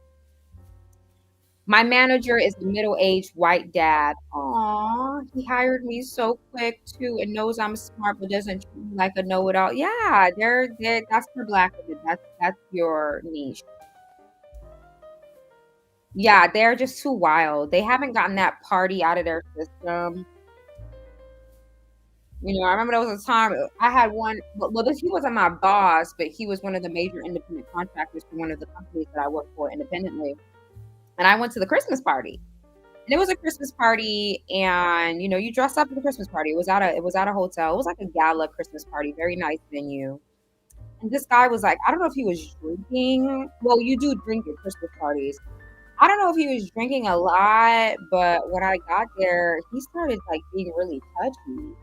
My manager is a middle-aged white dad. Aw, he hired me so quick too, and knows I'm smart, but doesn't treat me like a know-it-all. Yeah, that's for black women. That's your niche. Yeah, they're just too wild. They haven't gotten that party out of their system. I remember there was a time I had one. Well, he wasn't my boss, but he was one of the major independent contractors for one of the companies that I worked for independently. And I went to the Christmas party. And it was a Christmas party, and you dressed up for the Christmas party. It was at a hotel. It was like a gala Christmas party, very nice venue. And this guy was like, I don't know if he was drinking. Well, you do drink at Christmas parties. I don't know if he was drinking a lot, but when I got there, he started like being really touchy.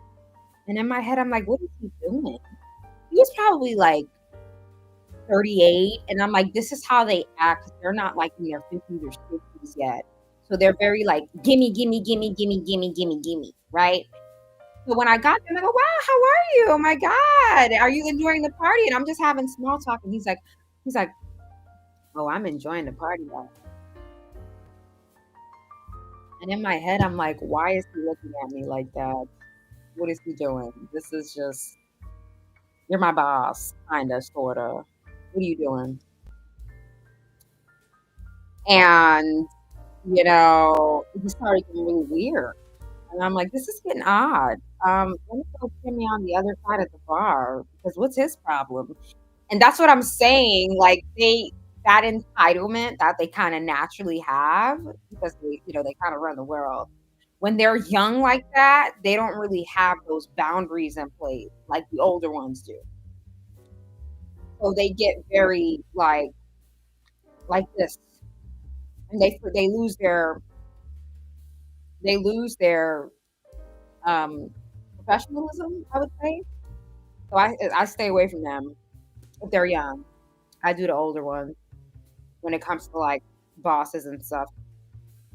And in my head, I'm like, what is he doing? He was probably like 38, and I'm like, this is how they act. 'Cause they're not like in their 50s or 60s yet. So they're very like, gimme, gimme, gimme, gimme, gimme, gimme, gimme, right? So when I got there, I go, wow, how are you? Oh my God, are you enjoying the party? And I'm just having small talk, and he's like, oh, I'm enjoying the party. And in my head, I'm like, why is he looking at me like that? What is he doing? This is just, you're my boss, kind of, sort of. What are you doing? And, it just started getting really weird. And I'm like, this is getting odd. Let me go put me on the other side of the bar because what's his problem? And that's what I'm saying. Like that entitlement that they kind of naturally have because they kind of run the world. When they're young like that, they don't really have those boundaries in place like the older ones do. So they get very like this, and they lose their um, professionalism, I would say. So I stay away from them if they're young. I do the older ones when it comes to like bosses and stuff.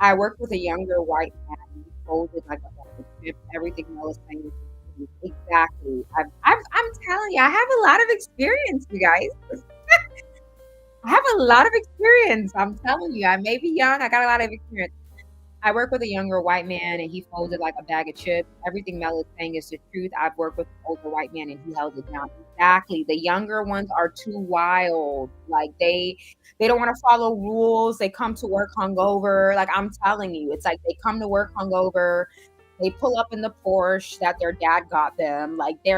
I worked with a younger white man. He folded like a chip, everything I was saying. Exactly. I'm telling you, I have a lot of experience, you guys. I have a lot of experience. I'm telling you, I may be young. I got a lot of experience. I work with a younger white man and he folded like a bag of chips. Everything Mel is saying is the truth. I've worked with an older white man and he held it down. Exactly. The younger ones are too wild. Like they don't want to follow rules. They come to work hungover. Like I'm telling you, it's like they come to work hungover. They pull up in the Porsche that their dad got them. Like they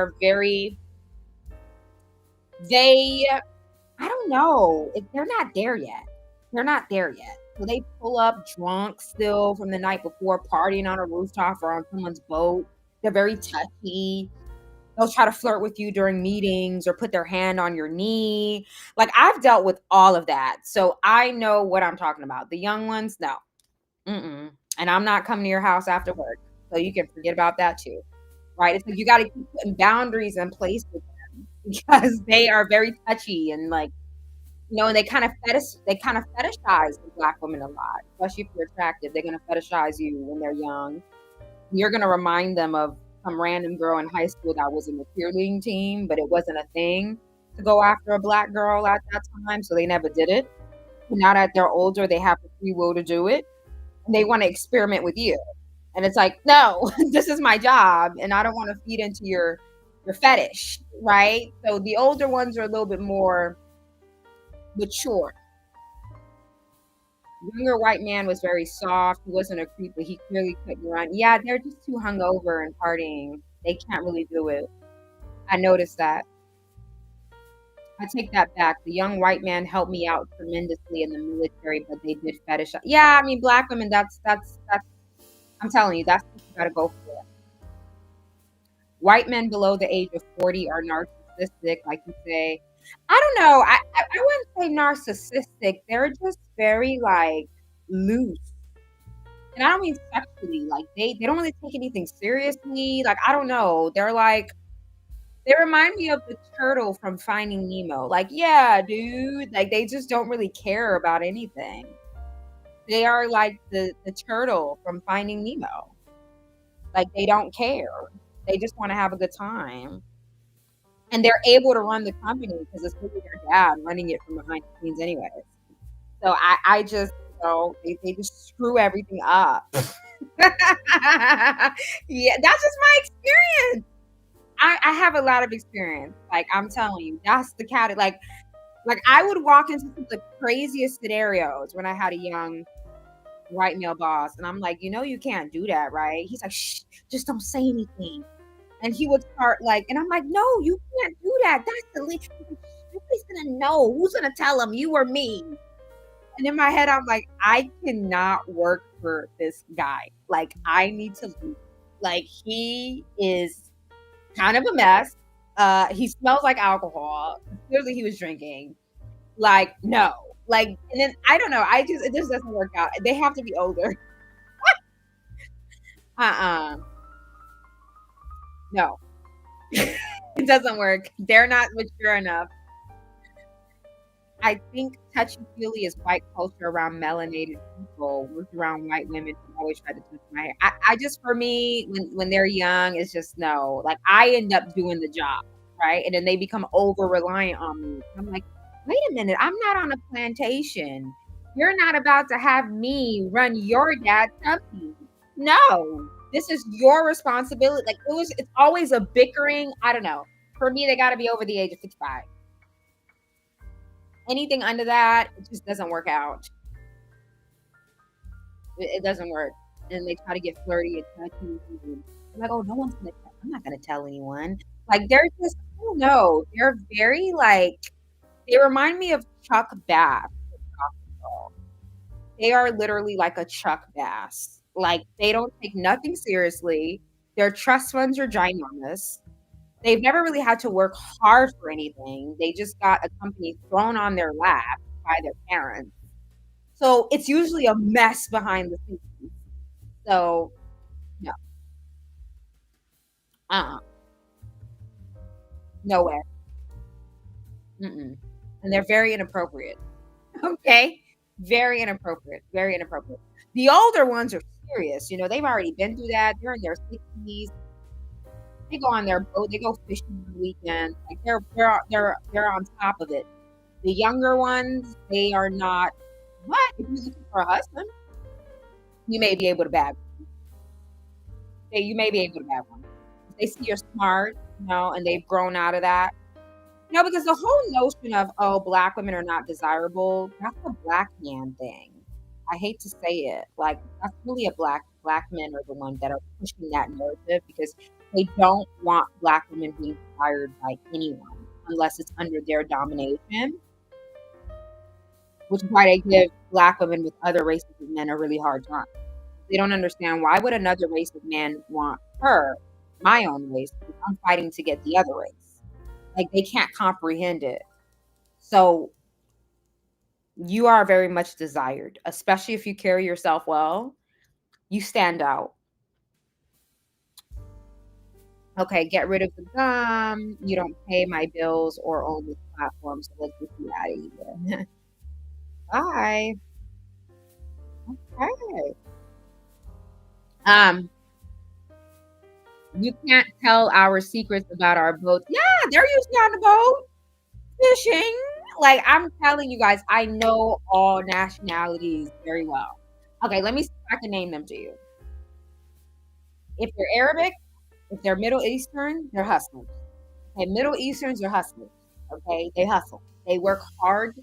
I don't know. They're not there yet. They're not there yet. So they pull up drunk still from the night before, partying on a rooftop or on someone's boat. They're very touchy. They'll try to flirt with you during meetings or put their hand on your knee. Like, I've dealt with all of that. So I know what I'm talking about. The young ones, no. Mm-mm. And I'm not coming to your house after work. So you can forget about that too. Right? It's like you got to keep putting boundaries in place with them because they are very touchy and like, and they kind of fetishize the black women a lot, especially if you're attractive. They're gonna fetishize you when they're young. You're gonna remind them of some random girl in high school that was in the cheerleading team, but it wasn't a thing to go after a black girl at that time, so they never did it. But now that they're older, they have the free will to do it, and they want to experiment with you. And it's like, no, this is my job, and I don't want to feed into your fetish, right? So the older ones are a little bit more mature. Younger white man was very soft. He wasn't a creep, but he clearly couldn't run. Yeah, they're just too hungover and partying. They can't really do it. I noticed that. I take that back. The young white man helped me out tremendously in the military, but they did fetish. Yeah, I mean, black women. That's. I'm telling you, that's what you gotta go for. White men below the age of 40 are narcissistic, like you say. I don't know. I wouldn't say narcissistic. They're just very like loose. And I don't mean sexually. Like they don't really take anything seriously. Like I don't know. They're like they remind me of the turtle from Finding Nemo. Like, yeah, dude. Like they just don't really care about anything. They are like the turtle from Finding Nemo. Like they don't care. They just want to have a good time. And they're able to run the company because it's really their dad running it from behind the scenes anyways. So I just, they just screw everything up. Yeah, that's just my experience. I have a lot of experience. Like I'm telling you, that's the cat. Like I would walk into the craziest scenarios when I had a young white male boss, and I'm like, you can't do that, right? He's like, shh, just don't say anything. And he would start like, and I'm like, no, you can't do that. That's the least. Nobody's gonna know. Who's gonna tell him you or me? And in my head, I'm like, I cannot work for this guy. Like, I need to leave. Like, he is kind of a mess. He smells like alcohol. Clearly, he was drinking. Like, no. Like, and then I don't know. It just doesn't work out. They have to be older. No. It doesn't work. They're not mature enough. I think touchy-feely is white culture around melanated people. Worked around white women who always try to touch my hair. I just, for me, when they're young, it's just no. Like I end up doing the job, right? And then they become over reliant on me. I'm like, wait a minute, I'm not on a plantation. You're not about to have me run your dad's company. No, this is your responsibility. Like it's always a bickering. I don't know. For me, they got to be over the age of 55. Anything under that, it just doesn't work out. It doesn't work. And they try to get flirty and touchy. I'm like, oh, no one's gonna. I'm not gonna tell anyone. Like they're just, I don't know. They're very like. They remind me of Chuck Bass. They are literally like a Chuck Bass. Like they don't take nothing seriously. Their trust funds are ginormous. They've never really had to work hard for anything. They just got a company thrown on their lap by their parents. So it's usually a mess behind the scenes. So no, uh-uh, nowhere. Mm-mm. And they're very inappropriate. Okay, very inappropriate. Very inappropriate. The older ones are serious. They've already been through that. They're in their 60s. They go on their boat. They go fishing on the weekends. Like they're on top of it. The younger ones, they are not. What if you're looking for a husband? You may be able to bag. You may be able to bag one. If they see you're smart, and they've grown out of that. Because the whole notion of black women are not desirable, that's a black man thing. I hate to say it. Like that's really a black men are the ones that are pushing that narrative because they don't want black women being desired by anyone unless it's under their domination. which is why they give black women with other races of men a really hard time. They don't understand, why would another race of men want her, my own race, if I'm fighting to get the other race? Like, they can't comprehend it. So you are very much desired, especially if you carry yourself well. You stand out. Okay, get rid of the gum. You don't pay my bills or own this platform, so let's get you out of here. Bye. Okay. Um, you can't tell our secrets about our boats. Yeah, they're usually on the boat fishing. Like, I'm telling you guys, I know all nationalities very well. Okay, let me see if I can name them to you. If they're Arabic, if they're Middle Eastern, they're hustlers. Okay, Middle Easterns are hustlers. Okay, they hustle. They work hard.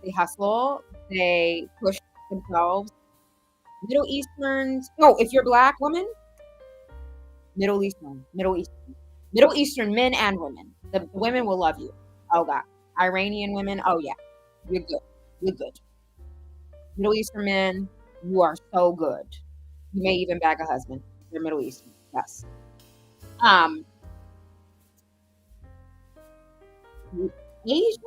They hustle. They push themselves. Middle Easterns. No, if you're black woman, Middle Eastern men and women. The women will love you. Oh God, Iranian women. Oh yeah, you're good. You're good. Middle Eastern men, you are so good. You may even bag a husband. You're Middle Eastern. Yes. Um, Asians,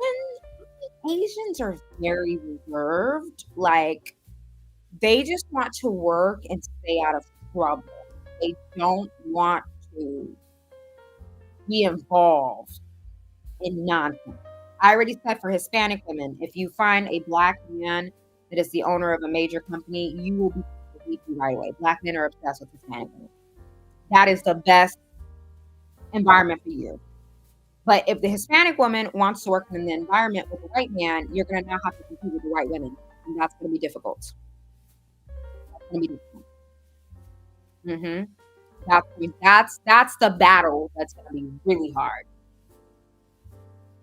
Asians are very reserved. Like, they just want to work and stay out of trouble. They don't want to be involved in nonsense. I already said, for Hispanic women, if you find a black man that is the owner of a major company, you will be completely right away. Black men are obsessed with Hispanic women. That is the best environment for you. But if the Hispanic woman wants to work in the environment with a white man, you're going to now have to compete with the white women, and that's going to be difficult. That's going to be difficult. That's the battle that's going to be really hard.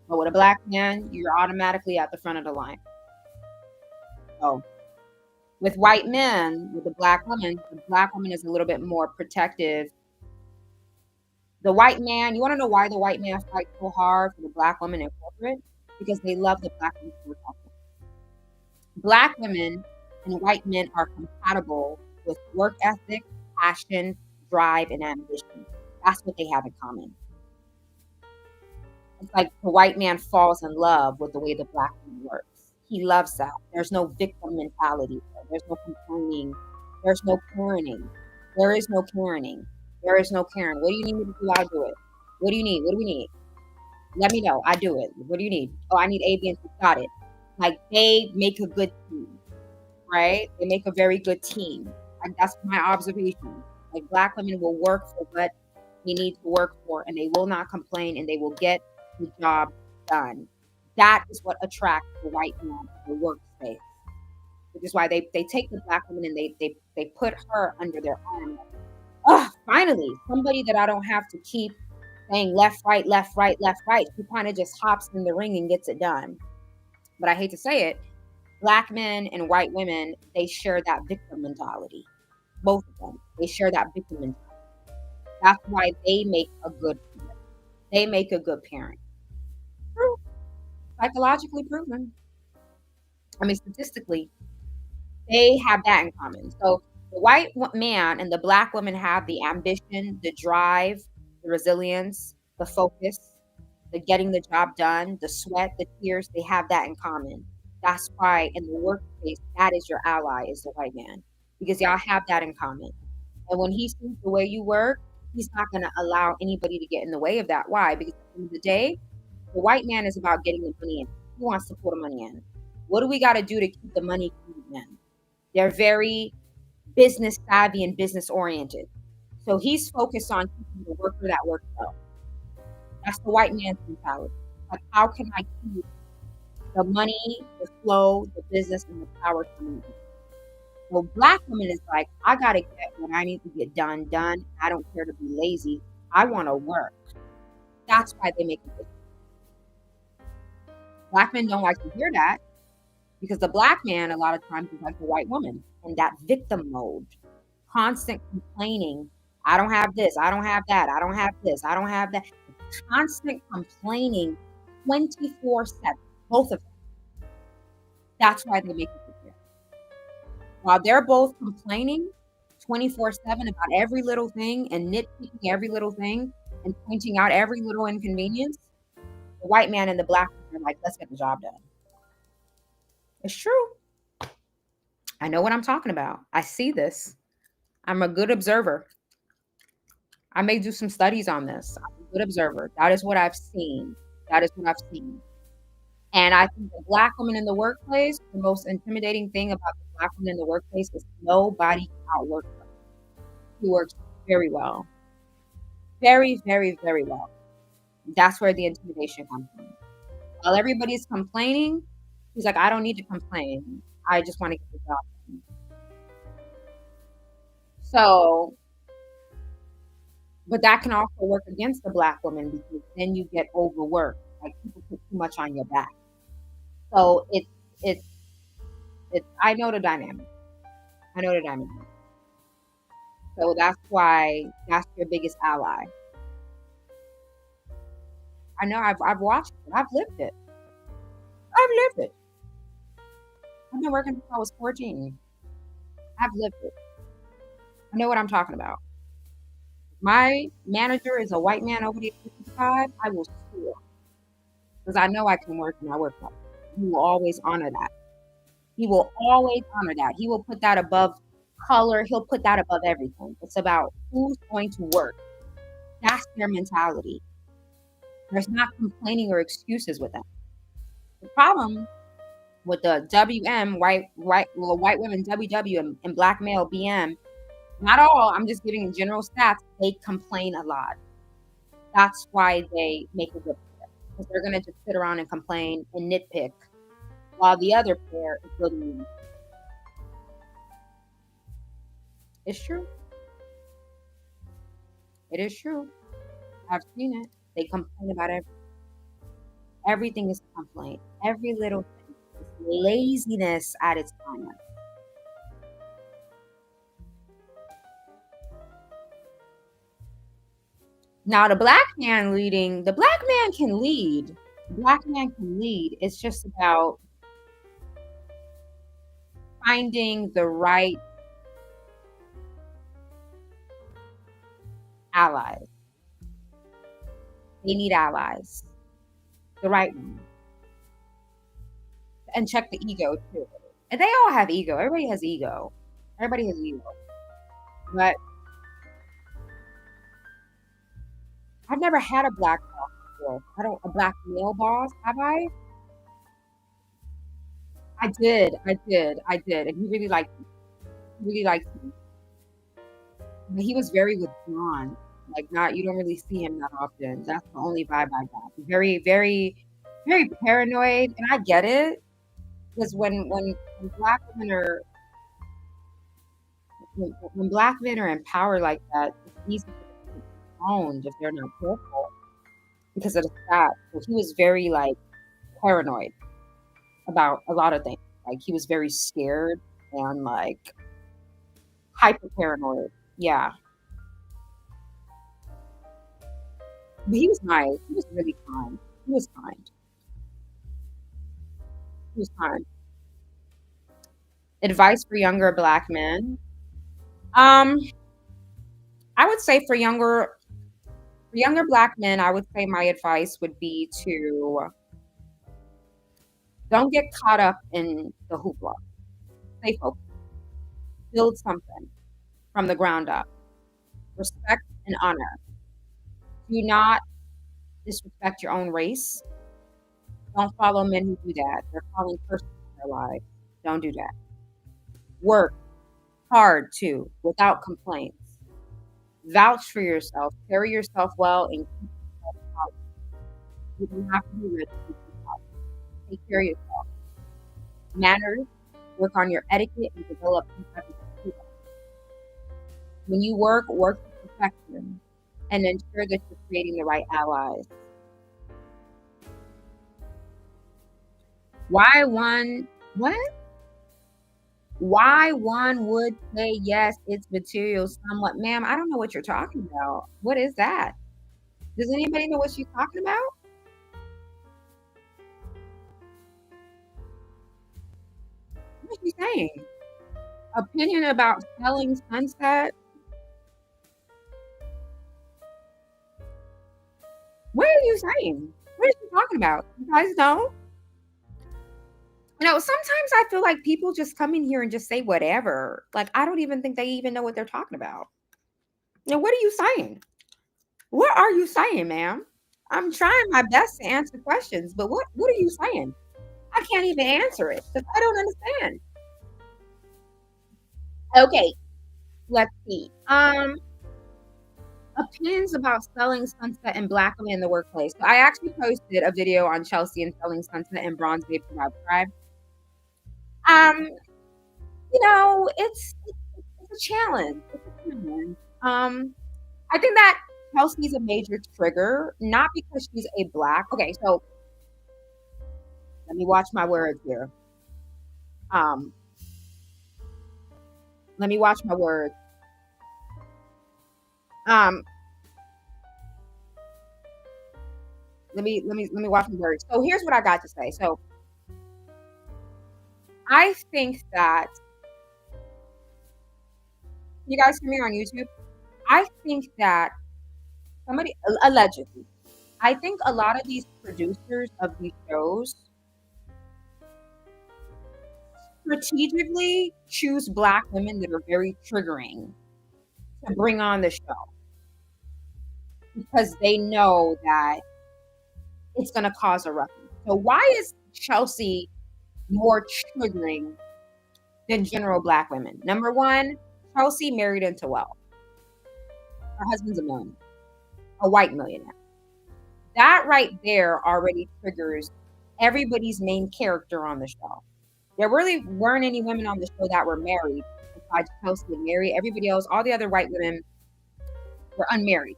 But with a black man, you're automatically at the front of the line. So with white men, with the black woman is a little bit more protective. The white man, you want to know why the white man fights so hard for the black woman in corporate? Because they love the black woman. Black women and white men are compatible with work ethic, passion, drive, and ambition. That's what they have in common. It's like the white man falls in love with the way the black man works. He loves that. There's no victim mentality. There's no complaining. There's no parenting. There is no parenting. There is no caring. What do you need me to do? I'll do it. What do you need? What do we need? Let me know. I do it. What do you need? Oh, I need A, B, and C. Got it. Like, they make a good team, right? They make a very good team. Like, that's my observation. Like, black women will work for what they need to work for, and they will not complain, and they will get the job done. That is what attracts the white man to the workspace. Which is why they take the black woman and they put her under their arm. Oh, finally, somebody that I don't have to keep saying left, right, left, right, left, right. She kind of just hops in the ring and gets it done. But I hate to say it, black men and white women, they share that victim mentality. Both of them. They share that victim mentality. That's why they make a good parent. They make a good parent. True. Psychologically proven. I mean, statistically, they have that in common. So the white man and the black woman have the ambition, the drive, the resilience, the focus, the getting the job done, the sweat, the tears. They have that in common. That's why in the workplace, that is your ally, is the white man, because y'all have that in common. And when he sees the way you work, he's not going to allow anybody to get in the way of that. Why? Because at the end of the day, the white man is about getting the money in. He wants to pull the money in. What do we got to do to keep the money coming in? They're very business savvy and business oriented. So he's focused on keeping the worker that works well. That's the white man's mentality. Like, how can I keep the money, the flow, the business, and the power coming in? Well, black women is like, I gotta get what I need to get done. I don't care to be lazy. I want to work. That's why they make a difference. Black men don't like to hear that, because the black man a lot of times is like the white woman in that victim mode, constant complaining. I don't have this. I don't have that. I don't have this. I don't have that. Constant complaining 24/7. Both of them. That's why they make it big deal. While they're both complaining 24/7 about every little thing and nitpicking every little thing and pointing out every little inconvenience, the white man and the black man are like, let's get the job done. It's true. I know what I'm talking about. I see this. I'm a good observer. I may do some studies on this. I'm a good observer. That is what I've seen. That is what I've seen. And I think the black woman in the workplace, the most intimidating thing about the black woman in the workplace is nobody can outwork her. She works very well. Very, very, very well. That's where the intimidation comes from. While everybody's complaining, he's like, I don't need to complain. I just want to get the job done. So, but that can also work against the black woman because then you get overworked. Like people put too much on your back. So it's I know the dynamic. I know the dynamic. So that's why that's your biggest ally. I know I've watched it. I've lived it. I've lived it. I've been working since I was 14. I've lived it. I know what I'm talking about. My manager is a white man over the age of 55. I will sue because I know I can work and I work hard. He will always honor that. He will always honor that. He will put that above color. He'll put that above everything. It's about who's going to work. That's their mentality. There's not complaining or excuses with that. The problem with the WM, white women, WW, and black male, BM, not all, I'm just giving general stats, they complain a lot. That's why they make a good pair. Because they're going to just sit around and complain and nitpick while the other pair is building. It's true. It is true. I've seen it. They complain about everything. Everything is a complaint. Every little thing. It's laziness at its finest. Now the black man can lead. The black man can lead. It's just about finding the right allies. They need allies. The right one. And check the ego too. And they all have ego. Everybody has ego. Everybody has ego. But I've never had a black boss before. A black male boss, have I? I did. And he really liked me. But he was very withdrawn. Like not you don't really see him that often. That's the only vibe I got. Very, very, very paranoid. And I get it. Because when black women are when black men are in power like that, it's easy to get owned if they're not careful because of the stats. So he was very like paranoid about a lot of things. Like he was very scared and like hyper paranoid. Yeah. But he was nice. He was really kind. He was kind. He was kind. Advice for younger black men. Um, I would say for younger black men, I would say my advice would be to don't get caught up in the hoopla. Stay focused. Build something from the ground up. Respect and honor. Do not disrespect your own race. Don't follow men who do that. They're calling curses in their lives. Don't do that. Work hard too, without complaints. Vouch for yourself. Carry yourself well and keep yourself out. You don't have to be rich to keep yourself. Take care of yourself. Manners. Work on your etiquette and develop empathy. When you work with perfection and ensure that you're creating the right allies. Why one what? Why one would say yes, it's material somewhat. Ma'am, I don't know what you're talking about. What is that? Does anybody know what she's talking about? is she saying? Opinion about selling Sunset? What are you saying? What is she talking about? You guys know? Sometimes I feel like people just come in here and just say whatever. Like, I don't even think they even know what they're talking about. What are you saying? What are you saying, ma'am? I'm trying my best to answer questions, but what are you saying? I can't even answer it because I don't understand. Okay, let's see. Opinions about selling Sunset and black women in the workplace. So I actually posted a video on Chelsea and selling Sunset and Bronze Babe Survivor Tribe. Um, it's a challenge. It's a challenge. I think that Chelsea's a major trigger, not because she's a black. Okay, so let me watch my words here. Um, let me watch my words. Um, let me watch my words. So here's what I got to say. So I think that you guys hear me on YouTube. I think that somebody allegedly. I think a lot of these producers of these shows strategically choose black women that are very triggering to bring on the show because they know that it's going to cause a ruckus. So why is Chelsea more triggering than general black women? Number one, Chelsea married into wealth. Her husband's a millionaire, a white millionaire. That right there already triggers everybody's main character on the show. There really weren't any women on the show that were married besides Chelsea and Mary. Everybody else, all the other white women were unmarried.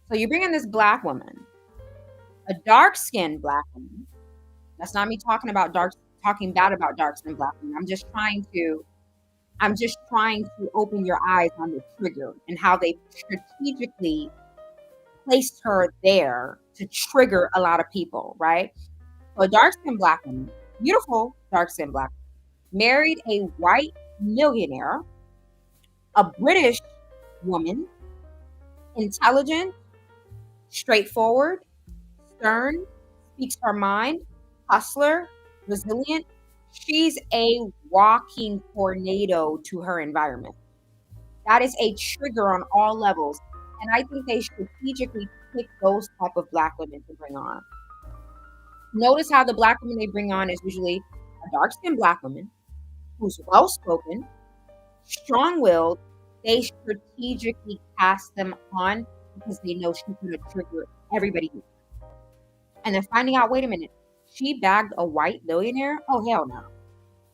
So you bring in this black woman, a dark-skinned black woman. That's not me talking bad about dark-skinned black women. I'm just trying to open your eyes on the trigger and how they strategically placed her there to trigger a lot of people, right? So a dark-skinned black woman, beautiful dark-skinned black woman, married a white millionaire, a British woman, intelligent, straightforward, stern, speaks her mind, hustler, resilient. She's a walking tornado to her environment. That is a trigger on all levels. And I think they strategically pick those type of black women to bring on. Notice how the black woman they bring on is usually a dark-skinned black woman who's well-spoken, strong-willed. They strategically cast them on because they know she's going to trigger everybody. And then finding out, wait a minute, she bagged a white millionaire? Oh, hell no.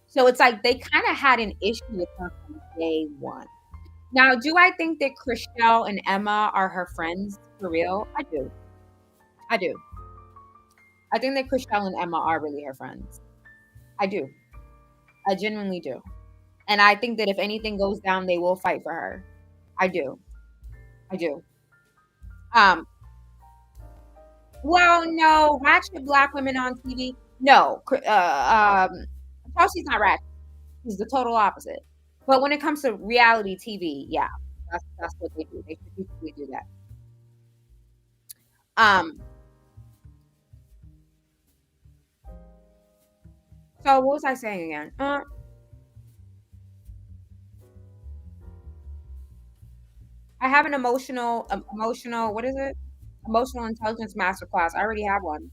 So it's like they kind of had an issue with her from day one. Now, do I think that Chrishell and Emma are her friends for real? I do. I do. I think that Chrishell and Emma are really her friends. I do. I genuinely do. And I think that if anything goes down, they will fight for her. I do. I do. Well, no, ratchet black women on TV. No, Chelsea's not ratchet. She's the total opposite. But when it comes to reality TV, yeah, that's what they do. They strategically do that. So what was I saying again? I have an emotional, what is it? Emotional intelligence masterclass. I already have one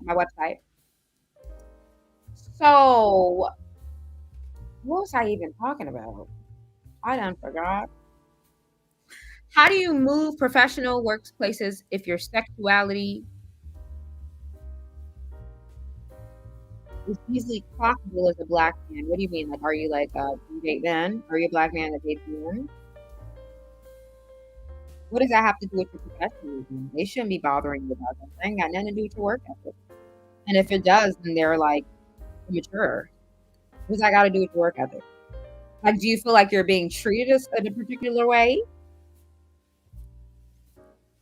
on my website. So what was I even talking about? I done forgot. How do you move professional workplaces if your sexuality is easily clockable as a black man? What do you mean? Like, are you like you date men? Are you a black man that dates men? What does that have to do with your professionalism? They shouldn't be bothering you about that. That ain't got nothing to do with your work ethic. And if it does, then they're like immature. What does that got to do with your work ethic? Like, do you feel like you're being treated in a particular way?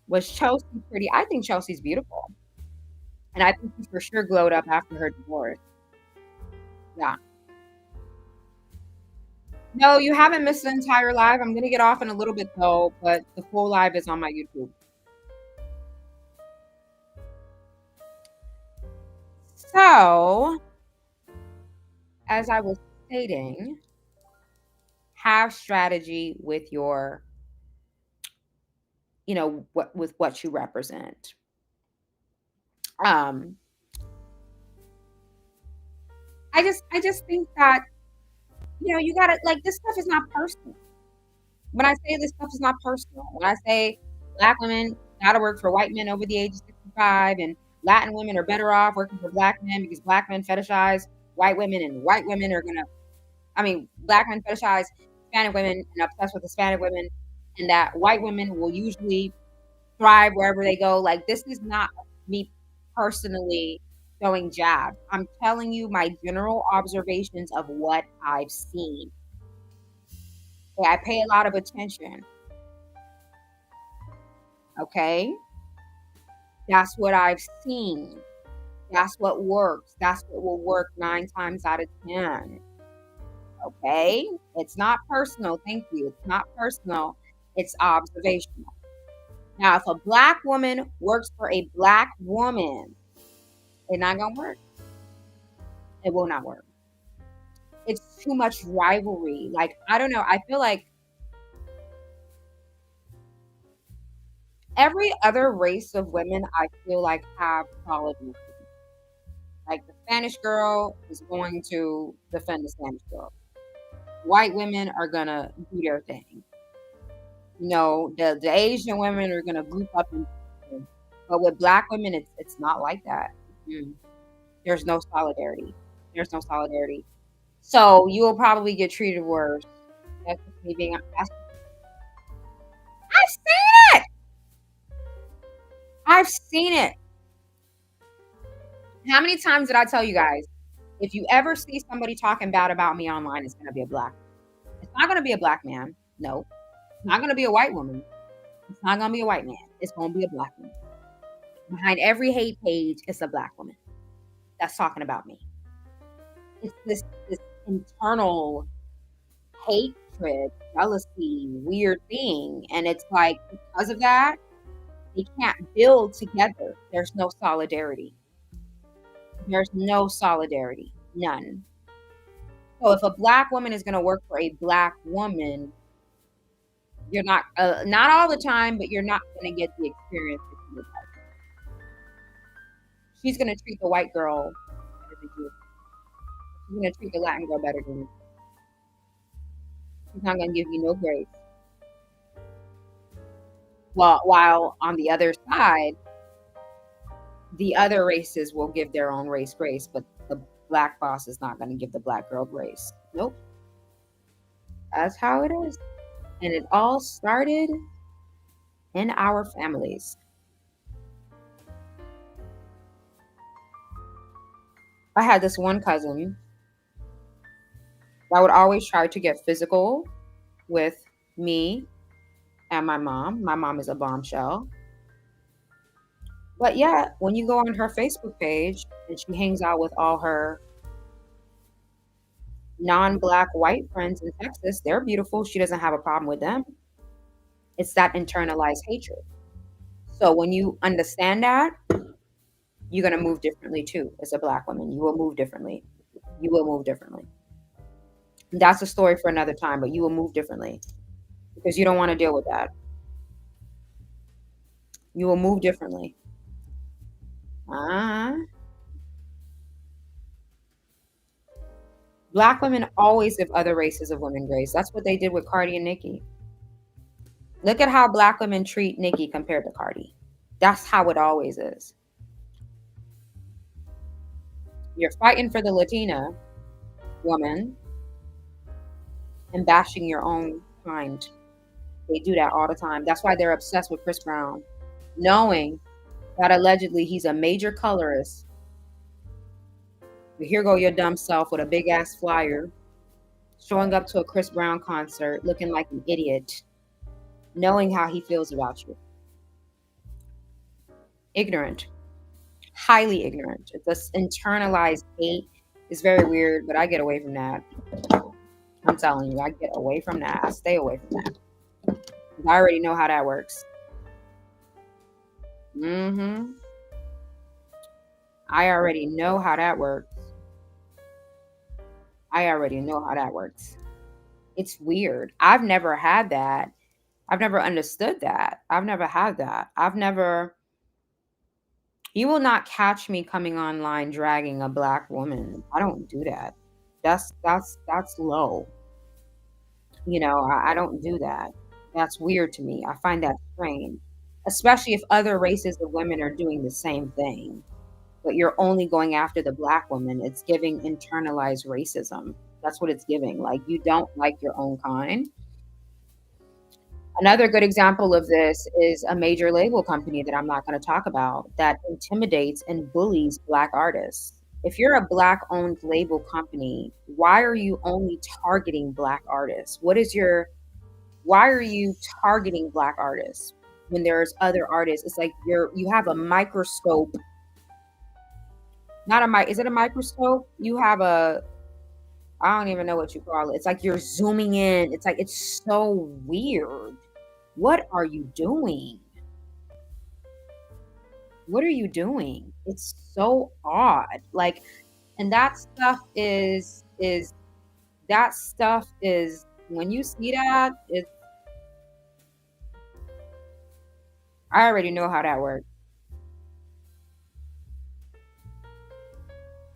Was Chelsea pretty? I think Chelsea's beautiful. And I think she for sure glowed up after her divorce. Yeah. No, you haven't missed the entire live. I'm gonna get off in a little bit though, but the full live is on my YouTube. So, as I was stating, have strategy with your, what with what you represent. Um, I just think that you gotta like this stuff is not personal. When I say this stuff is not personal, when I say black women gotta work for white men over the age of 65, and Latin women are better off working for black men because black men fetishize white women, and white women are gonna, black men fetishize Hispanic women and obsessed with Hispanic women, and that white women will usually thrive wherever they go. Like, this is not me personally throwing jabs. I'm telling you my general observations of what I've seen. Okay, I pay a lot of attention. Okay, that's what I've seen. That's what works. That's what will work 9 times out of 10. Okay, it's not personal. Thank you. It's not personal. It's observational. Now, if a black woman works for a black woman, it's not gonna work. It will not work. It's too much rivalry. Like, I don't know. I feel like every other race of women, I feel like have solid messages. Like, the Spanish girl is going to defend the Spanish girl. White women are gonna do their thing. The Asian women are gonna group up and, but with black women, it's not like that. Mm. There's no solidarity. There's no solidarity. So you will probably get treated worse. That's just me being honest. I've seen it. I've seen it. How many times did I tell you guys? If you ever see somebody talking bad about me online, it's gonna be a black. It's not gonna be a black man. No. It's not gonna be a white woman. It's not gonna be a white man. It's gonna be a black woman. Behind every hate page is a black woman that's talking about me. It's this internal hatred, jealousy, weird thing. And it's like, because of that, they can't build together. There's no solidarity. There's no solidarity. None. So if a black woman is going to work for a black woman, you're not all the time, but you're not going to get the experience that you would like. She's going to treat the white girl better than you. She's going to treat the Latin girl better than you. She's not going to give you no grace. While on the other side, the other races will give their own race grace, but the black boss is not going to give the black girl grace. Nope. That's how it is. And it all started in our families. I had this one cousin that would always try to get physical with me and my mom. My mom is a bombshell. But yeah, when you go on her Facebook page and she hangs out with all her non-black white friends in Texas, they're beautiful. She doesn't have a problem with them. It's that internalized hatred. So when you understand that, you're going to move differently too. As a black woman, you will move differently. You will move differently. That's a story for another time, but you will move differently because you don't want to deal with that. You will move differently. Black women always give other races of women grace. That's what they did with Cardi and Nicki. Look at how black women treat Nicki compared to Cardi. That's how it always is. You're fighting for the Latina woman and bashing your own kind. They do that all the time. That's why they're obsessed with Chris Brown, knowing that allegedly he's a major colorist. But here go your dumb self with a big ass flyer, showing up to a Chris Brown concert looking like an idiot, knowing how he feels about you. Ignorant. Highly ignorant. It's this internalized hate. It's very weird, but I get away from that. I'm telling you, I get away from that. I stay away from that. I already know how that works. Mm-hmm. I already know how that works. I already know how that works. It's weird. I've never had that. I've never understood that. I've never had that. I've never You will not catch me coming online dragging a black woman. I don't do that. That's low. I don't do that. That's weird to me. I find that strange, especially if other races of women are doing the same thing, but you're only going after the black woman. It's giving internalized racism. That's what it's giving. Like, you don't like your own kind. Another good example of this is a major label company that I'm not going to talk about that intimidates and bullies black artists. If you're a black owned label company, why are you only targeting black artists? Why are you targeting black artists when there's other artists? It's like you have a microscope, not a mic. Is it a microscope? You have I don't even know what you call it. It's like you're zooming in. It's like, it's so weird. What are you doing? What are you doing? It's so odd. Like, and that stuff is when you see that, I already know how that works.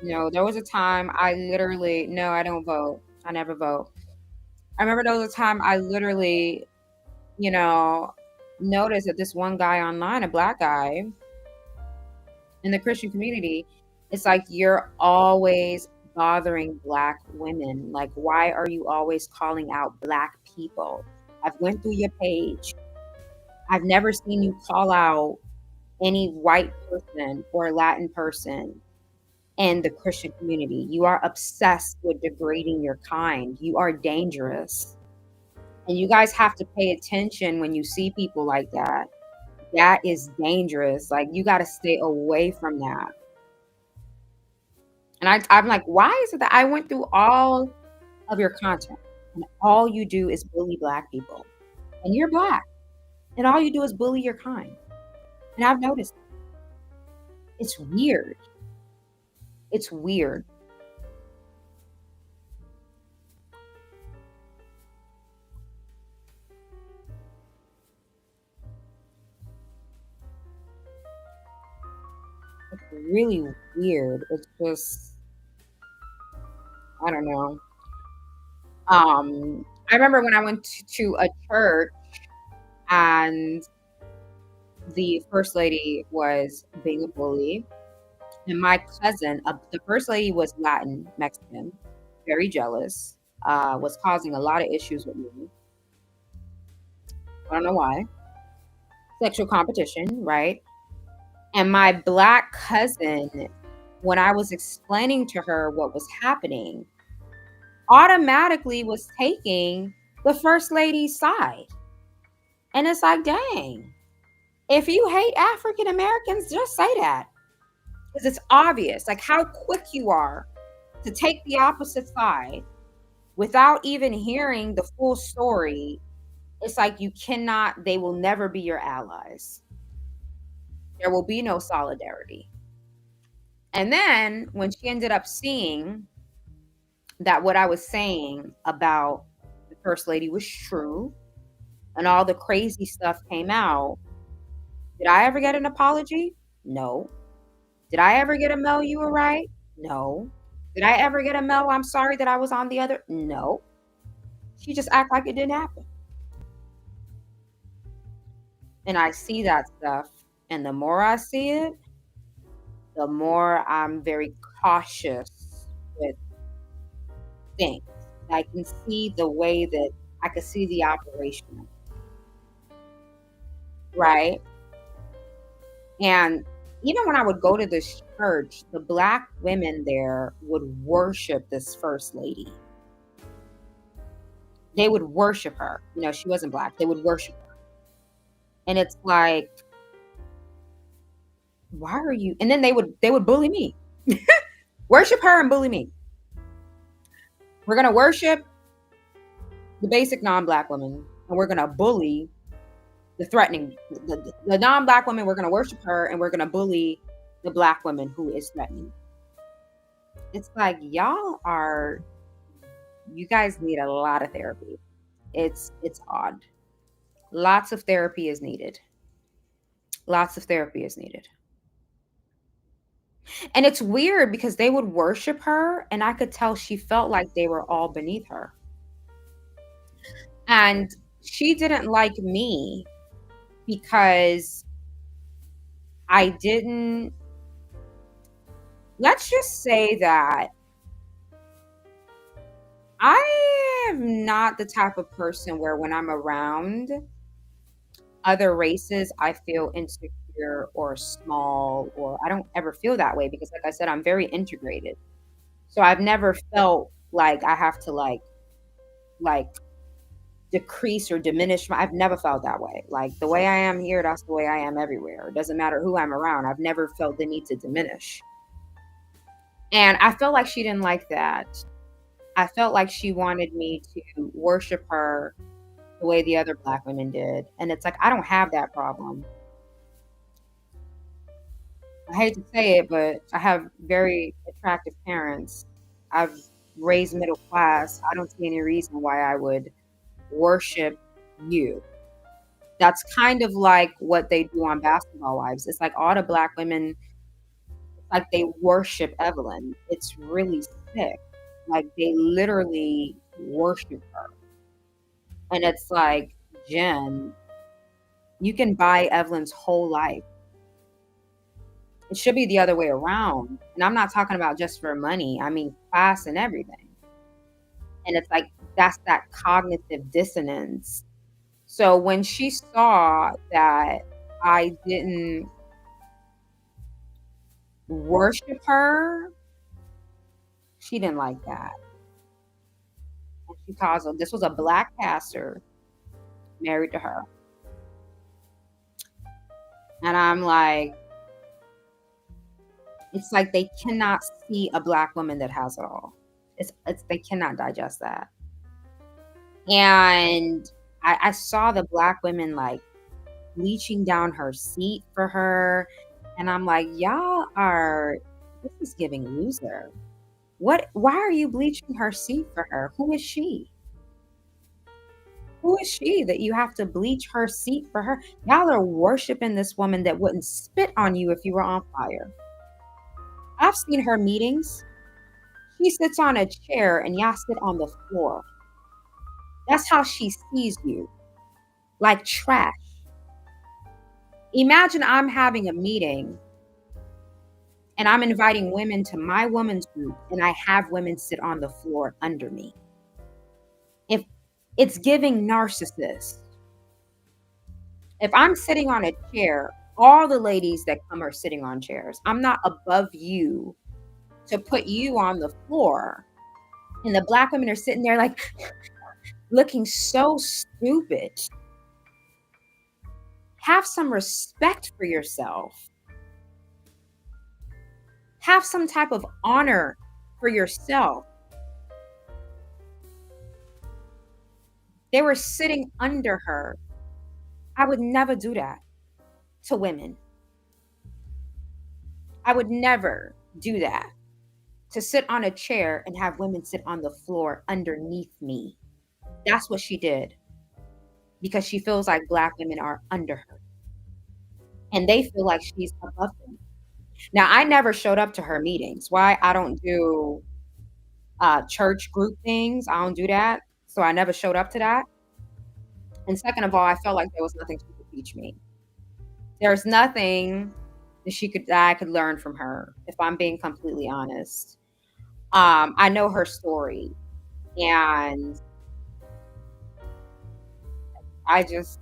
There was a time I literally, no, I don't vote. I never vote. I remember there was a time I literally, you know, noticed that this one guy online, a black guy in the Christian community, it's like, you're always bothering black women. Like, why are you always calling out black people? I've went through your page. I've never seen you call out any white person or Latin person in the Christian community. You are obsessed with degrading your kind. You are dangerous. And you guys have to pay attention when you see people like that. That is dangerous. Like, you got to stay away from that. And I'm like, why is it that I went through all of your content and all you do is bully black people? And you're black. And all you do is bully your kind. And I've noticed it's weird. It's weird. It's really weird. It's just, I don't know. I remember when I went to a church and the first lady was being a bully. And my cousin, the first lady was Latin, Mexican, very jealous, was causing a lot of issues with me. I don't know why. Sexual competition, right? And my black cousin, when I was explaining to her what was happening, automatically was taking the first lady's side. And it's like, dang, if you hate African Americans, just say that. Because it's obvious, like, how quick you are to take the opposite side without even hearing the full story. It's like, they will never be your allies. There will be no solidarity. And then when she ended up seeing that what I was saying about the first lady was true and all the crazy stuff came out, did I ever get an apology? No. Did I ever get a Mel, you were right? No. Did I ever get a Mel, I'm sorry that I was on the other? No. She just act like it didn't happen. And I see that stuff. And the more I see it, the more I'm very cautious with things. I can see the way that I can see the operation, right? And even when I would go to this church, the black women there would worship this first lady. They would worship her. She wasn't black. They would worship her. And it's like, why are you? And then they would bully me. Worship her and bully me. We're going to worship. the basic non-black woman, and we're gonna bully the threatening, the non-black woman. We're gonna worship her, and we're gonna bully the black woman who is threatening. It's like you guys need a lot of therapy. It's odd. Lots of therapy is needed. Lots of therapy is needed. And it's weird because they would worship her, and I could tell she felt like they were all beneath her. And she didn't like me because I didn't, let's just say that I am not the type of person where when I'm around other races, I feel insecure or small, or I don't ever feel that way because, like I said, I'm very integrated. So I've never felt like I have to like decrease or diminish I've never felt that way. Like the way I am here, that's the way I am everywhere. It doesn't matter who I'm around. I've never felt the need to diminish. And I felt like she didn't like that. I felt like she wanted me to worship her the way the other black women did. And it's like, I don't have that problem. I hate to say it, but I have very attractive parents. I've raised middle class. I don't see any reason why I would worship you. That's kind of like what they do on Basketball Wives. It's like all the black women, like they worship Evelyn. It's really sick. Like they literally worship her. And it's like, Jen, you can buy Evelyn's whole life. It should be the other way around. And I'm not talking about just for money. I mean, class and everything. And it's like, that's that cognitive dissonance. So when she saw that I didn't worship her, she didn't like that. And she caused, this was a black pastor married to her. And I'm like, it's like they cannot see a black woman that has it all. It's they cannot digest that. And I saw the black women like bleaching down her seat for her. And I'm like, this is giving loser. Why are you bleaching her seat for her? Who is she? Who is she that you have to bleach her seat for her? Y'all are worshiping this woman that wouldn't spit on you if you were on fire. I've seen her meetings. She sits on a chair and y'all sit on the floor. That's how she sees you. Like trash. Imagine I'm having a meeting and I'm inviting women to my women's group and I have women sit on the floor under me. If it's giving narcissist. If I'm sitting on a chair, all the ladies that come are sitting on chairs. I'm not above you to put you on the floor. And the black women are sitting there like looking so stupid. Have some respect for yourself. Have some type of honor for yourself. They were sitting under her. I would never do that to women. I would never do that. To sit on a chair and have women sit on the floor underneath me. That's what she did. Because she feels like black women are under her. And they feel like she's above them. Now, I never showed up to her meetings. Why? I don't do church group things. I don't do that. So I never showed up to that. And second of all, I felt like there was nothing she could teach me. There's nothing that I could learn from her, if I'm being completely honest. I know her story. And it's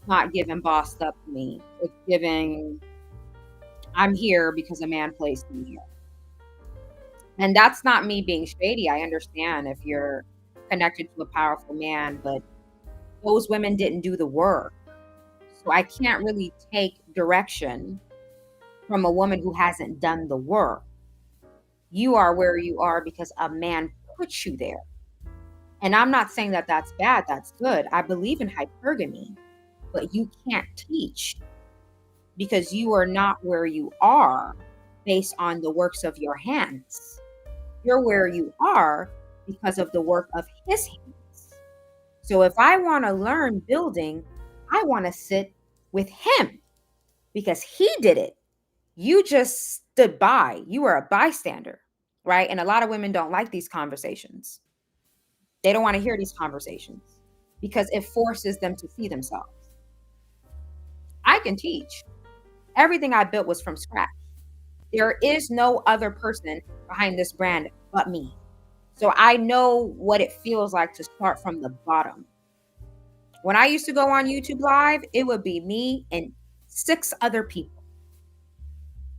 not giving bossed up to me. It's giving, I'm here because a man placed me here. And that's not me being shady. I understand if you're connected to a powerful man, but those women didn't do the work. So I can't really take direction from a woman who hasn't done the work. You are where you are because a man put you there. And I'm not saying that that's bad, that's good. I believe in hypergamy, but you can't teach because you are not where you are based on the works of your hands. You're where you are because of the work of his hands. So if I want to learn building, I want to sit with him because he did it. You just stood by. You were a bystander, right? And a lot of women don't like these conversations. They don't want to hear these conversations because it forces them to see themselves. I can teach. Everything I built was from scratch. There is no other person behind this brand but me. So I know what it feels like to start from the bottom. When I used to go on YouTube Live, it would be me and 6 other people.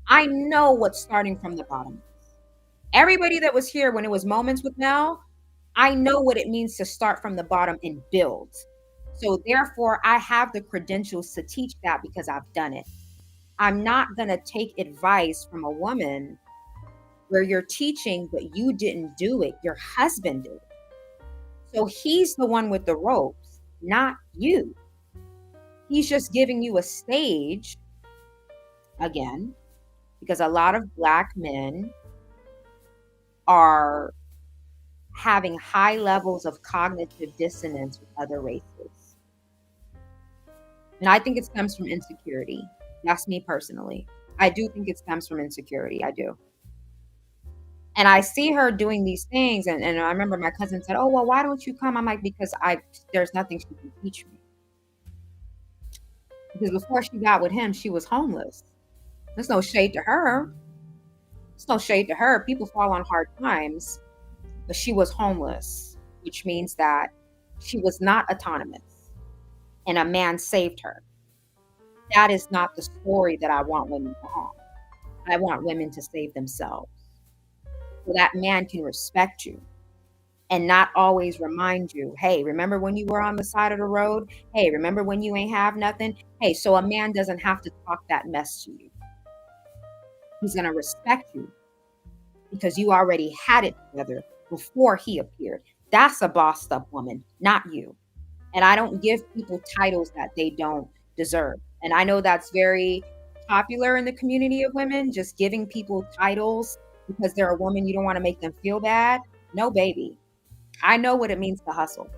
I know what starting from the bottom is. Everybody that was here when it was Moments with Mel, I know what it means to start from the bottom and build. So therefore, I have the credentials to teach that because I've done it. I'm not going to take advice from a woman where you're teaching, but you didn't do it. Your husband did it. So he's the one with the ropes, not you. He's just giving you a stage, again, because a lot of Black men are having high levels of cognitive dissonance with other races. And I think it stems from insecurity. That's me personally. I do think it stems from insecurity. I do. And I see her doing these things. And I remember my cousin said, oh, well, why don't you come? I'm like, because there's nothing she can teach me. Because before she got with him, she was homeless. There's no shade to her. There's no shade to her. People fall on hard times. But she was homeless, which means that she was not autonomous. And a man saved her. That is not the story that I want women to have. I want women to save themselves. So that man can respect you and not always remind you, hey, remember when you were on the side of the road? Hey, remember when you ain't have nothing? Hey, so a man doesn't have to talk that mess to you. He's going to respect you because you already had it together before he appeared. That's a bossed up woman, not you. And I don't give people titles that they don't deserve. And I know that's very popular in the community of women, just giving people titles because they're a woman. You don't want to make them feel bad. No, baby. I know what it means to hustle.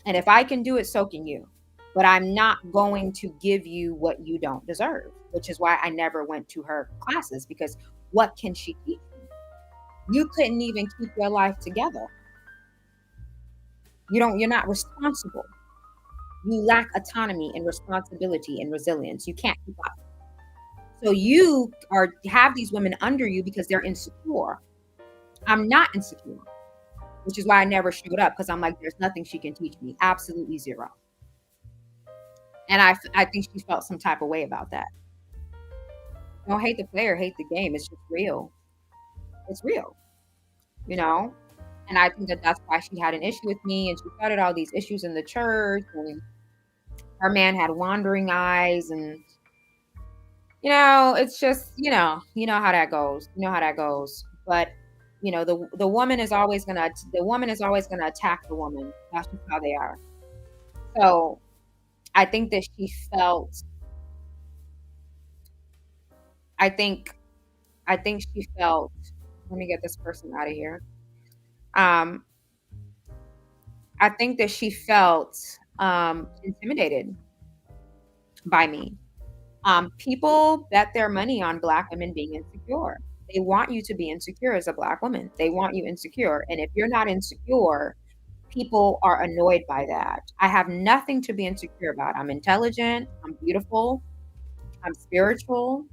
And if I can do it, so can you. But I'm not going to give you what you don't deserve, which is why I never went to her classes, because what can she teach you? You couldn't even keep your life together. You're not responsible. You lack autonomy and responsibility and resilience. You can't keep up. So you have these women under you because they're insecure. I'm not insecure, which is why I never showed up, because I'm like, there's nothing she can teach me. Absolutely zero. And I think she felt some type of way about that. Don't hate the player, hate the game. It's just real. It's real, you know? And I think that that's why she had an issue with me, and she started all these issues in the church, and her man had wandering eyes, and it's just, how that goes. You know how that goes. But the woman is always gonna attack the woman. That's just how they are. So I think that she felt. I think she felt. Let me get this person out of here. I think that she felt intimidated by me. People bet their money on Black women being insecure. They want you to be insecure as a Black woman. They want you insecure. And if you're not insecure, people are annoyed by that. I have nothing to be insecure about. I'm intelligent. I'm beautiful. I'm spiritual.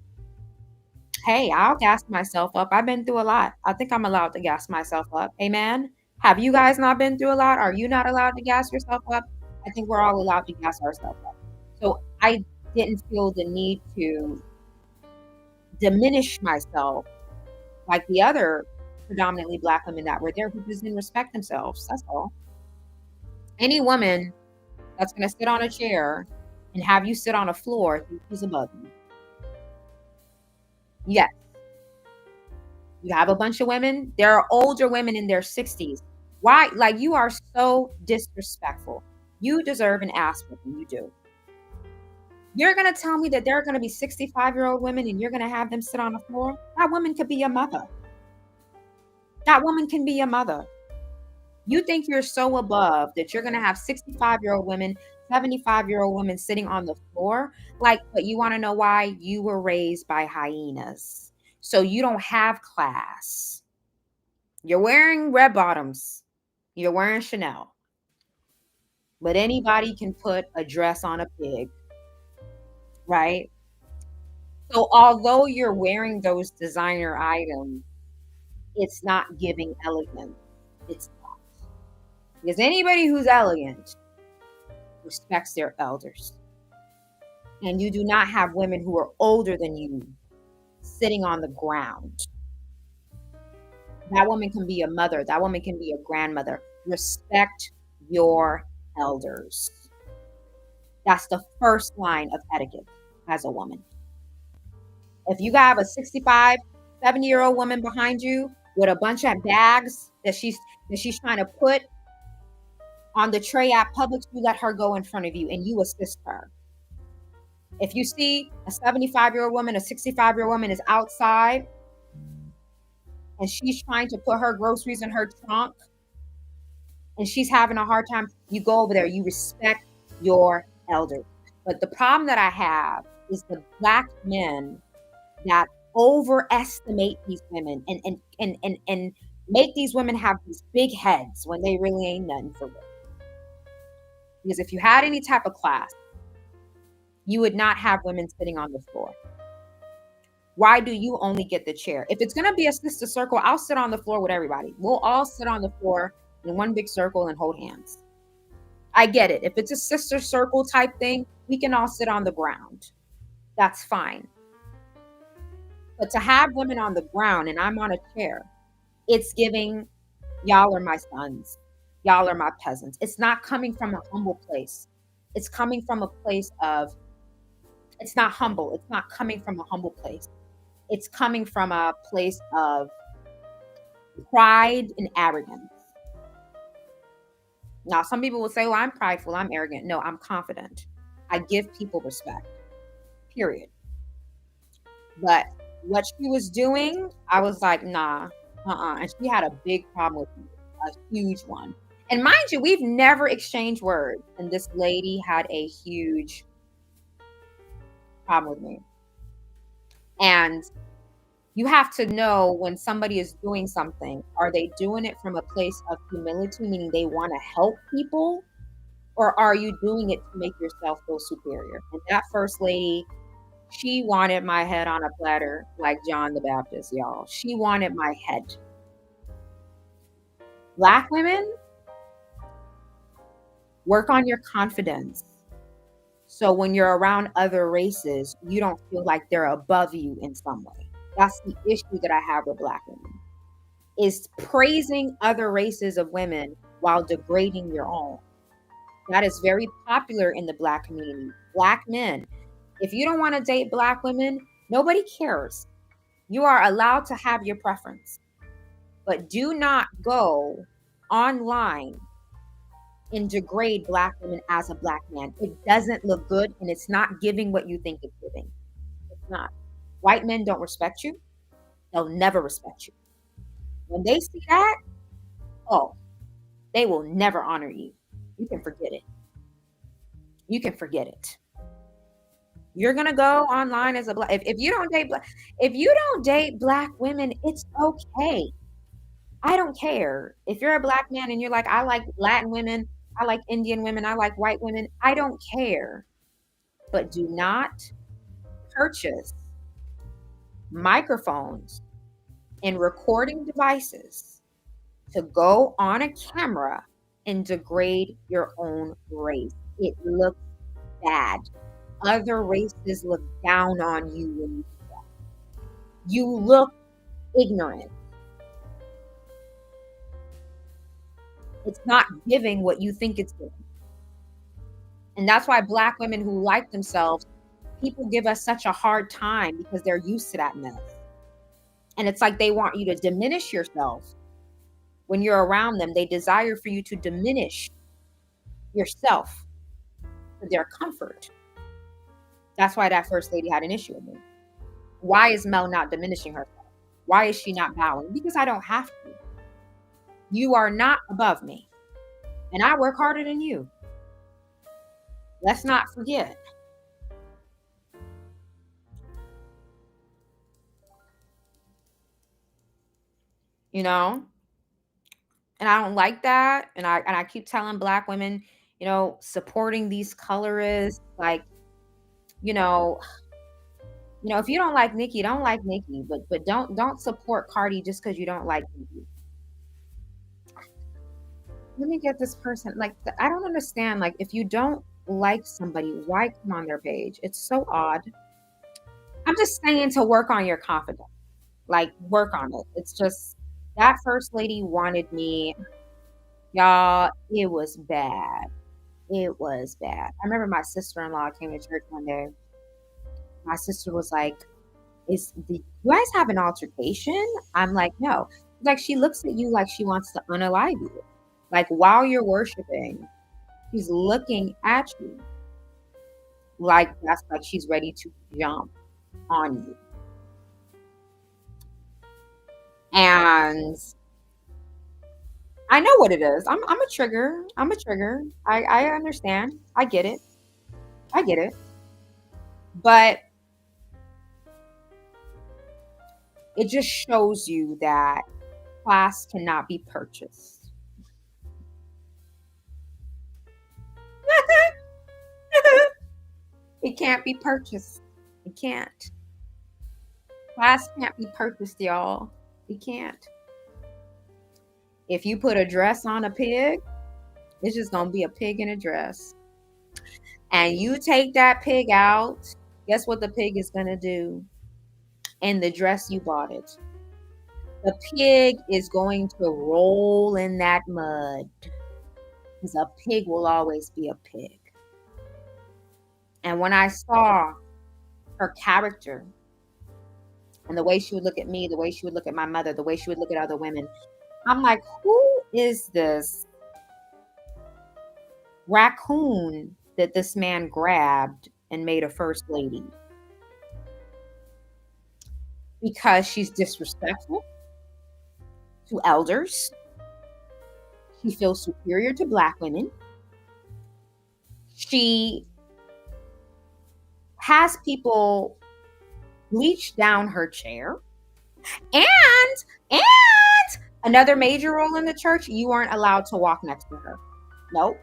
Hey, I'll gas myself up. I've been through a lot. I think I'm allowed to gas myself up. Amen. Have you guys not been through a lot? Are you not allowed to gas yourself up? I think we're all allowed to gas ourselves up. So I didn't feel the need to diminish myself like the other predominantly Black women that were there who just didn't respect themselves. That's all. Any woman that's going to sit on a chair and have you sit on a floor is above you. Yes. You have a bunch of women. There are older women in their 60s Why? Like, you are so disrespectful. You deserve an ass whooping. You do. You're going to tell me that there are going to be 65-year-old women and you're going to have them sit on the floor? That woman could be your mother. That woman can be your mother. You think you're so above that you're going to have 65-year-old women, 75-year-old women sitting on the floor? Like, but you want to know why? You were raised by hyenas. So you don't have class. You're wearing red bottoms. You're wearing Chanel. But anybody can put a dress on a pig, right? So although you're wearing those designer items, it's not giving elegance. It's not. Because anybody who's elegant respects their elders. And you do not have women who are older than you sitting on the ground. That woman can be a mother. That woman can be a grandmother. Respect your elders. That's the first line of etiquette as a woman. If you have a 65, 70-year-old woman behind you with a bunch of bags that she's trying to put on the tray at Publix, you let her go in front of you and you assist her. If you see a 75-year-old woman, a 65-year-old woman is outside and she's trying to put her groceries in her trunk and she's having a hard time, you go over there. You respect your elders. But the problem that I have is the Black men that overestimate these women and make these women have these big heads when they really ain't nothing for real. Because if you had any type of class, you would not have women sitting on the floor. Why do you only get the chair? If it's going to be a sister circle, I'll sit on the floor with everybody. We'll all sit on the floor in one big circle and hold hands. I get it. If it's a sister circle type thing, we can all sit on the ground. That's fine. But to have women on the ground and I'm on a chair, it's giving, y'all are my sons. Y'all are my peasants. It's not coming from a humble place. It's coming from a place of, it's not humble. It's not coming from a humble place. It's coming from a place of pride and arrogance. Now, some people will say, well, I'm prideful, I'm arrogant. No, I'm confident. I give people respect, period. But what she was doing, I was like, nah, And she had a big problem with me, a huge one. And mind you, we've never exchanged words. And this lady had a huge problem with me. And you have to know when somebody is doing something, are they doing it from a place of humility, meaning they want to help people? Or are you doing it to make yourself feel superior? And that first lady, she wanted my head on a platter like John the Baptist, y'all. She wanted my head. Black women, work on your confidence. So when you're around other races, you don't feel like they're above you in some way. That's the issue that I have with Black women, is praising other races of women while degrading your own. That is very popular in the Black community. Black men, if you don't want to date Black women, nobody cares. You are allowed to have your preference. But do not go online and degrade Black women as a Black man. It doesn't look good, and it's not giving what you think it's giving. It's not. White men don't respect you. They'll never respect you. When they see that, oh, they will never honor you. You can forget it. You can forget it. You're gonna go online as a Black. If you don't date Black women, it's okay. I don't care. If you're a Black man and you're like, I like Latin women, I like Indian women, I like white women, I don't care. But do not purchase microphones and recording devices to go on a camera and degrade your own race. It looks bad. Other races look down on you when you do that. You look ignorant. It's not giving what you think it's giving. And that's why Black women who like themselves, people give us such a hard time because they're used to that mess. And it's like they want you to diminish yourself when you're around them, they desire for you to diminish yourself for their comfort. That's why that first lady had an issue with me. Why is Mel not diminishing herself? Why is she not bowing? Because I don't have to. You are not above me, and I work harder than you. Let's not forget. You know? And I don't like that. And I keep telling Black women, supporting these colorists, like, you know, if you don't like Nicki, don't like Nicki, but don't support Cardi just because you don't like Nicki. Let me get this person. Like, I don't understand. Like, if you don't like somebody, why come on their page? It's so odd. I'm just saying to work on your confidence. Like, work on it. It's just that first lady wanted me. Y'all, it was bad. It was bad. I remember my sister-in-law came to church one day. My sister was like, do you guys have an altercation? I'm like, no. Like, she looks at you like she wants to unalive you. Like, while you're worshiping, she's looking at you like that's like she's ready to jump on you. And I know what it is. I'm a trigger. I'm a trigger. I understand. I get it. I get it. But it just shows you that class cannot be purchased. It can't be purchased. It can't. Class can't be purchased, y'all. It can't. If you put a dress on a pig, it's just going to be a pig in a dress. And you take that pig out, guess what the pig is going to do? In the dress you bought it. The pig is going to roll in that mud. Because a pig will always be a pig. And when I saw her character and the way she would look at me, the way she would look at my mother, the way she would look at other women, I'm like, who is this raccoon that this man grabbed and made a first lady? Because she's disrespectful to elders. She feels superior to Black women. She has people bleach down her chair. And another major role in the church, you weren't allowed to walk next to her. Nope.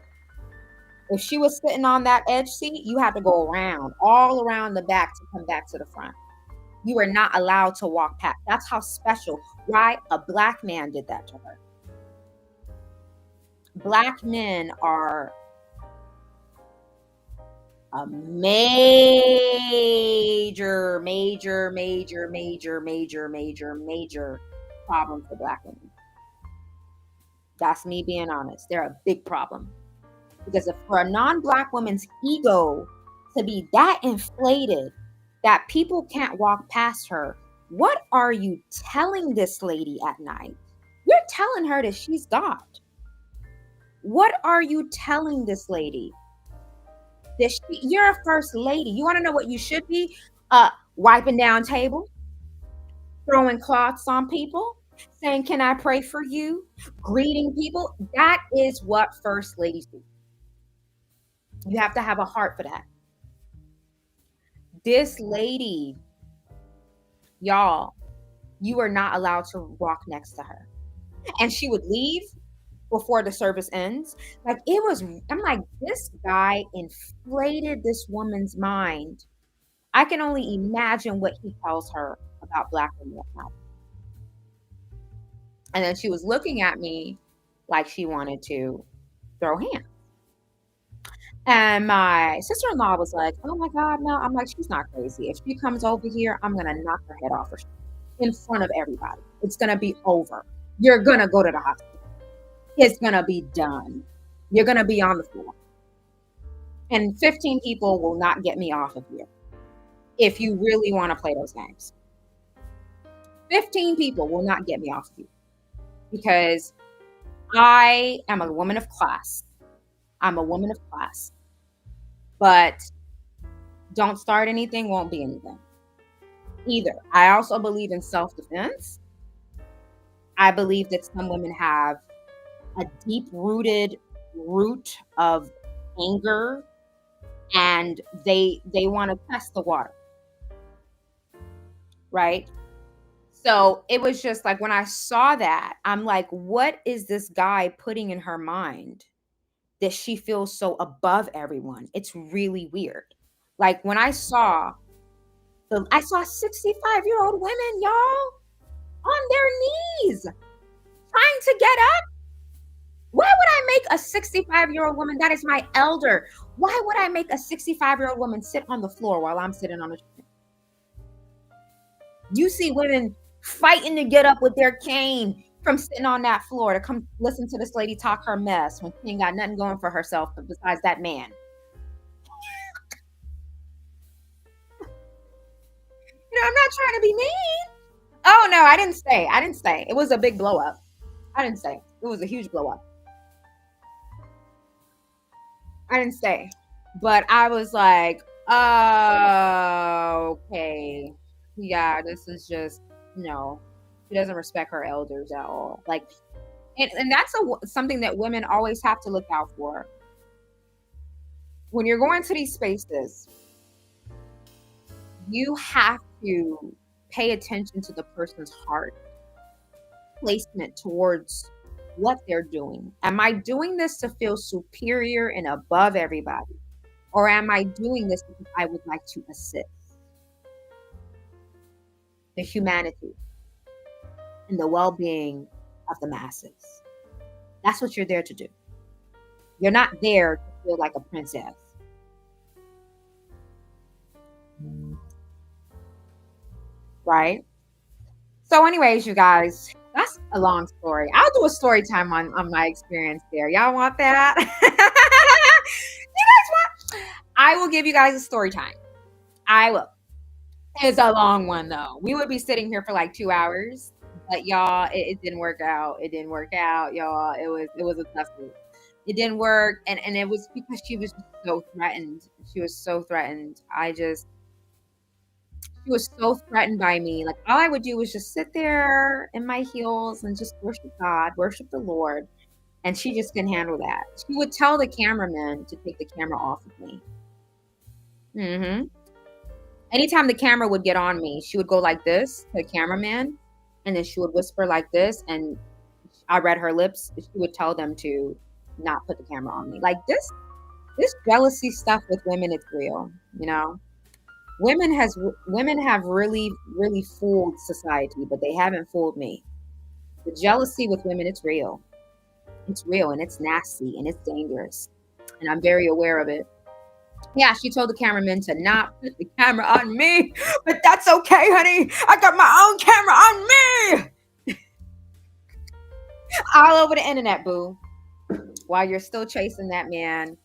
If she was sitting on that edge seat, you had to go around, all around the back to come back to the front. You were not allowed to walk past. That's how special. Why? A Black man did that to her. Black men are a major problem for Black women. That's me being honest. They're a big problem. Because if for a non-Black woman's ego to be that inflated that people can't walk past her, what are you telling this lady at night? You're telling her that she's God. What are you telling this lady? You're a first lady. You want to know what you should be? Wiping down tables, throwing cloths on people, saying, "Can I pray for you?" Greeting people. That is what first ladies do. You have to have a heart for that. This lady, y'all, you are not allowed to walk next to her. And she would leave before the service ends. Like, I'm like, this guy inflated this woman's mind. I can only imagine what he tells her about Black women at night. And then she was looking at me like she wanted to throw hands. And my sister-in-law was like, "Oh my God, no." I'm like, she's not crazy. If she comes over here, I'm going to knock her head off in front of everybody. It's going to be over. You're going to go to the hospital. It's going to be done. You're going to be on the floor. And 15 people will not get me off of here if you really want to play those games. 15 people will not get me off of you because I am a woman of class. I'm a woman of class. But don't start anything, won't be anything either. I also believe in self defense. I believe that some women have a deep rooted root of anger and they want to test the water, right? So it was just like when I saw that, I'm like, what is this guy putting in her mind that she feels so above everyone? It's really weird. Like when I saw 65-year-old women, y'all, on their knees trying to get up. Why would I make a 65-year-old woman, that is my elder, why would I make a 65-year-old woman sit on the floor while I'm sitting on the chair? You see women fighting to get up with their cane from sitting on that floor to come listen to this lady talk her mess when she ain't got nothing going for herself besides that man. I'm not trying to be mean. Oh no, I didn't say. I didn't say. It was a big blow up. I didn't say. It was a huge blow up. I didn't say. But I was like, oh, okay. Yeah, this is just no. She doesn't respect her elders at all. Like, and that's something that women always have to look out for. When you're going to these spaces, you have to pay attention to the person's heart placement towards what they're doing. Am I doing this to feel superior and above everybody? Or am I doing this because I would like to assist the humanity and the well being of the masses? That's what you're there to do. You're not there to feel like a princess. Right? So, anyways, you guys, that's a long story. I'll do a story time on my experience there. Y'all want that? You guys want? I will give you guys a story time. I will. It's a long one though. We would be sitting here for like 2 hours, but y'all, it didn't work out. It didn't work out, y'all. It was a tough week. It didn't work, and it was because she was just so threatened. She was so threatened. She was so threatened by me. Like all I would do was just sit there in my heels and just worship God, worship the Lord. And she just couldn't handle that. She would tell the cameraman to take the camera off of me. Hmm. Anytime the camera would get on me, she would go like this to the cameraman, and then she would whisper like this, and I read her lips. She would tell them to not put the camera on me. Like this jealousy stuff with women is real, you know. Women have really fooled society, but they haven't fooled me. The jealousy with women, it's real. It's real and it's nasty and it's dangerous. And I'm very aware of it. Yeah, she told the cameraman to not put the camera on me, but that's okay, honey. I got my own camera on me. All over the internet, boo. While you're still chasing that man,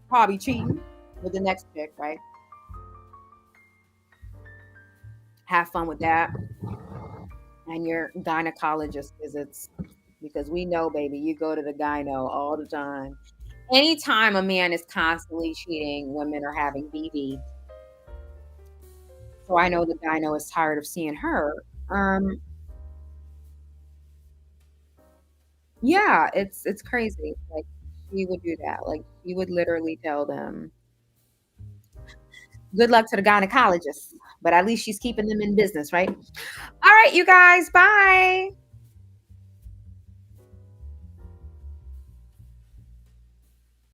probably cheating with the next chick, right? Have fun with that. And your gynecologist visits. Because we know, baby, you go to the gyno all the time. Anytime a man is constantly cheating, women are having BV. So I know the gyno is tired of seeing her. Um, yeah, it's crazy. Like she would do that. Like she would literally tell them, "Good luck to the gynecologist," but at least she's keeping them in business, right? All right, you guys, bye.